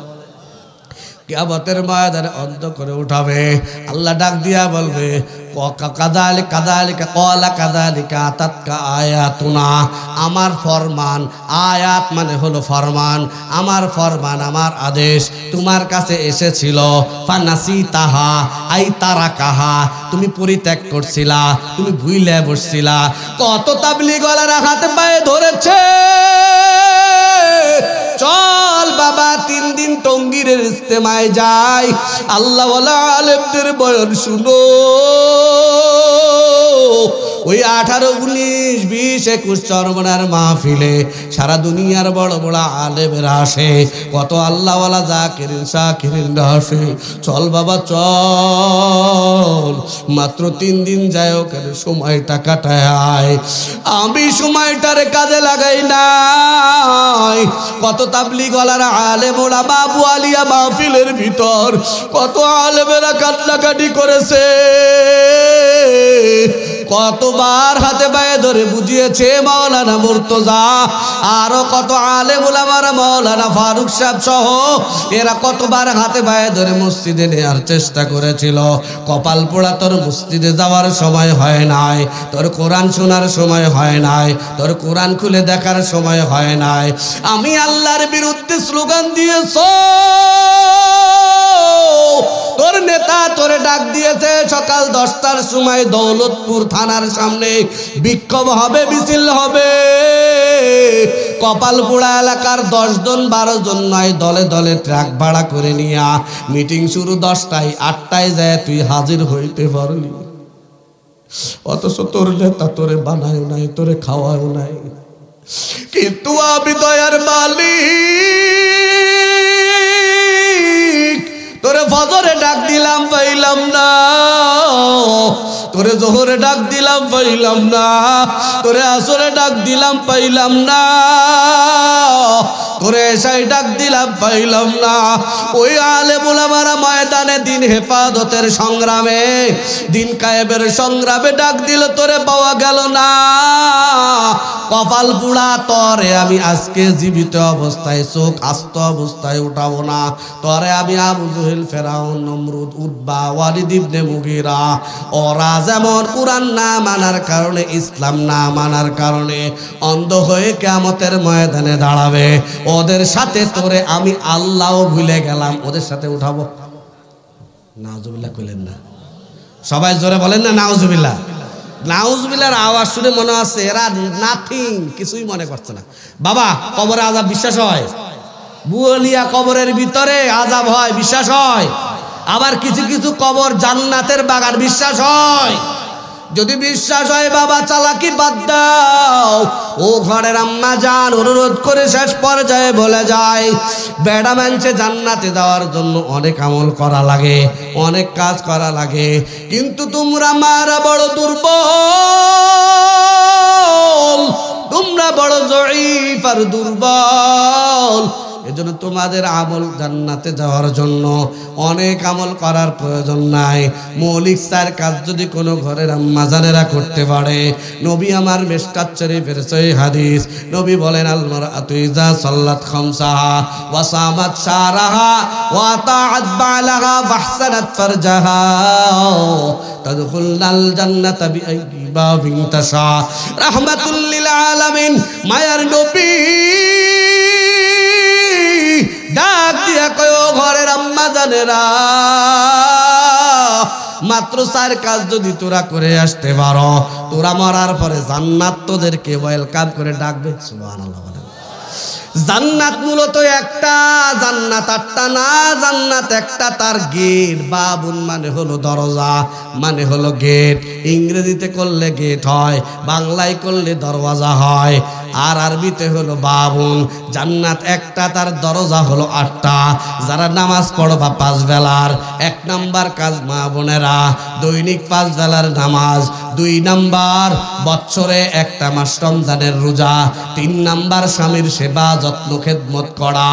কিয়ামতের ময়দানে অন্ধ করে উঠাবে, আল্লাহ ডাক দিয়া বলবে, কাযালিকা ক্বালা কাযালিকা তাতকা আয়াতুনা, আমার ফরমান, আয়াত মানে হলো ফরমান, আমার ফরমান, আমার আদেশ তোমার কাছে এসেছিল, ফানাসিতাহা আই তারাকাহা, তুমি পরিত্যাগ করছিলা, তুমি ভুইলে বসছিলা। কত তাবলীগওয়ালারা হাতে পায়ে ধরেছে, চল বাবা 3 দিন টঙ্গীরের ইজতেমায় যাই, আল্লাহওয়ালা আলেমদের বয়ান শুনো। ওই 18, 19, 20, 21 চরমনার মাহফিলে সারা দুনিয়ার বড় বড় আলেমেরা আসে, কত আল্লাহওয়ালা জাকিরিন শাকিরিনরা আসে। চল বাবা চল, মাত্র 3 দিন যায়, ওখানে সময়টা কাটায় আয়। আমি সময়টারে কাজে লাগাই নাই। কত তাবলীগওয়ালারা আলেম ওলামা আবু আলিয়া মাহফিলের ভিতর কত আলেমেরা কান্নাকাটি করেছে, কতবার হাতে পায়ে ধরে বুঝিয়েছে মাওলানা মুর্তজা, আরো কত আলেম উলামারা, মাওলানা ফারুক সাহেব সহ এরা কতবার হাতে পায়ে ধরে মসজিদে নেওয়ার চেষ্টা করেছিল। কপাল পোড়া, তোর মসজিদে যাওয়ার সময় হয় নাই, তোর কোরআন শোনার সময় হয় নাই, তোর কোরআন খুলে দেখার সময় হয় নাই। আমি আল্লাহর বিরুদ্ধে স্লোগান দিয়েছ, তোর নেতা তোরে ডাক দিয়েছে সকাল 10টার সময় দৌলতপুর থানার সামনে বিক্ষোভ হবে, মিছিল হবে। কপালপুরা এলাকার 10 জন 12 জন নয়, দলে দলে ট্রাক ভাড়া করে নিয়া মিটিং শুরু 10টায়, 8টায় যায় তুই হাজির হইতে পারলি। অথচ তোর নেতা তোরে বানায় নাই, তোরে খাওয়াও নাই। কিন্তু আমি দয়ার মালিক, তোরে ফজরে ডাক দিলাম পাইলাম না, তোরে জোহরে ডাক দিলাম পাইলাম না, তোরে আসরে ডাক দিলাম পাইলাম না, তোরে এসাই ডাক দিলাম পাইলাম না। ওই আলেম উলামারা ময়দানে দিন হেফাজতের সংগ্রামে, দিন কায়েমের সংগ্রামে ডাক দিল, তোরে পাওয়া গেল না। কপাল পুড়া, তরে আমি আজকে জীবিত অবস্থায় চোখ আস্ত অবস্থায় উঠাবো না। তরে আমি আবু জহেল, ফেরাউন, নমরুদ, উতবা, ওয়ালিদ ইবনে মুগীরা, ওরা যেমন কুরআন না মানার কারণে, ইসলাম না মানার কারণে অন্ধ হয়ে কিয়ামতের ময়দানে দাঁড়াবে, ওদের সাথে তোরে আমি আল্লাহও ভুলে গেলাম, ওদের সাথে উঠাবো। নাউজুবিল্লাহ কইলেন না? সবাই জোরে বলেন না নাউজুবিল্লাহ। নাউজুবিল্লাহর আওয়াজ শুনে মনে হচ্ছে এরা নাথিং, কিছুই মনে করছে না। বাবা, কবরে আযাব বিশ্বাস হয়? বুয়ালিয়া কবরের ভিতরে আযাব হয়, বিশ্বাস হয়। আবার কিছু কিছু কবর জান্নাতের বাগান, বিশ্বাস হয়। যদি বিশ্বাস হয় বাবা, চালাকি বাদ দাও। ও ঘরের আম্মা জান অনুরোধ করে শেষ পর্যায়ে বলে যায়, বেড়া মানছে জান্নাতে যাওয়ার জন্য অনেক আমল করা লাগে, অনেক কাজ করা লাগে, কিন্তু তোমরা মারা বড় দুর্বল, তোমরা বড় জয়ীফ আর দুর্বল। এজন্য তোমাদের আমল জান্নাতে যাওয়ার জন্য অনেক আমল করার প্রয়োজন নাই। মৌলিক 4 কাজ যদি কোনো ঘরের আম্মা জানেরা করতে পারে, নবী আমার মিশকাত শরীফের সহিহ হাদিস, নবী বলেন আল মারআতু ইযা সাল্লাত খামসাহা ওয়া সামাত শারাহা ওয়া আতাআত বালাহা ওয়া আহসানাত ফারজাহা তাদখুলনাল জান্নাতা বিআইয়ি বাবিন তাশা। রাহমাতুল লিল আলামিন মায়ার নবী ডাক দিয়া কয়, ও ঘরের আম্মা জানেরা, মাত্র 4 কাজ যদি তোরা করে আসতে পারো, তোরা মরার পরে জান্নাত তোদেরকে ওয়েলকাম করে ডাকবে। সুবহানাল্লাহ। জান্নাত মূলত একটা, জান্নাত 8টা না, জান্নাত একটা, তার গেট। বাবুন মানে হলো দরজা, মানে হলো গেট। ইংরেজিতে করলে গেট হয়, বাংলায় করলে দরওয়াজা হয়, আর আরবিতে হলো বাবুন। জান্নাত একটা, তার দরজা হলো 8টা। যারা নামাজ পড়বা 5 বেলার, 1 নাম্বার কাজ মা বোনেরা দৈনিক 5 বেলার নামাজ, 2 নাম্বার বছরে 1টা মাস রমজানের রোজা, 3 নাম্বার স্বামীর সেবা যত্ন খেদমত করা,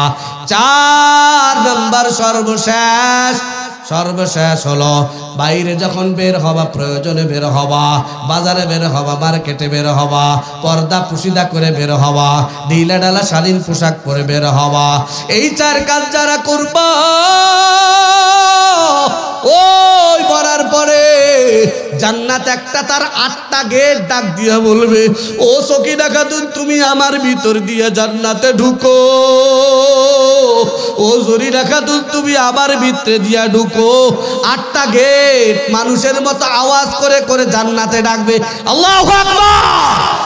4 নাম্বার সর্বশেষ হলো বাইরে যখন বের হবা, প্রয়োজনে বের হবা, বাজারে বের হবা, মার্কেটে বের হবা, পর্দা পুশিদা করে বের হবা, ঢিলা ঢালা শালীন পোশাক পরে বের হবা। এই 4 কাজ যারা করবা, ওই মরার পরে জান্নাত একটা, তার 8টা গেট ডাক দিয়া বলবে, ও সকিনা খাতুন তুমি আমার ভিতর দিয়ে জান্নাতে ঢুকো, ও জরিনা খাতুন তুমি আমার ভিতরে দিয়া ঢুকো। 8টা গেট মানুষের মতো আওয়াজ করে করে জান্নাতে ডাকবে। আল্লাহু আকবার।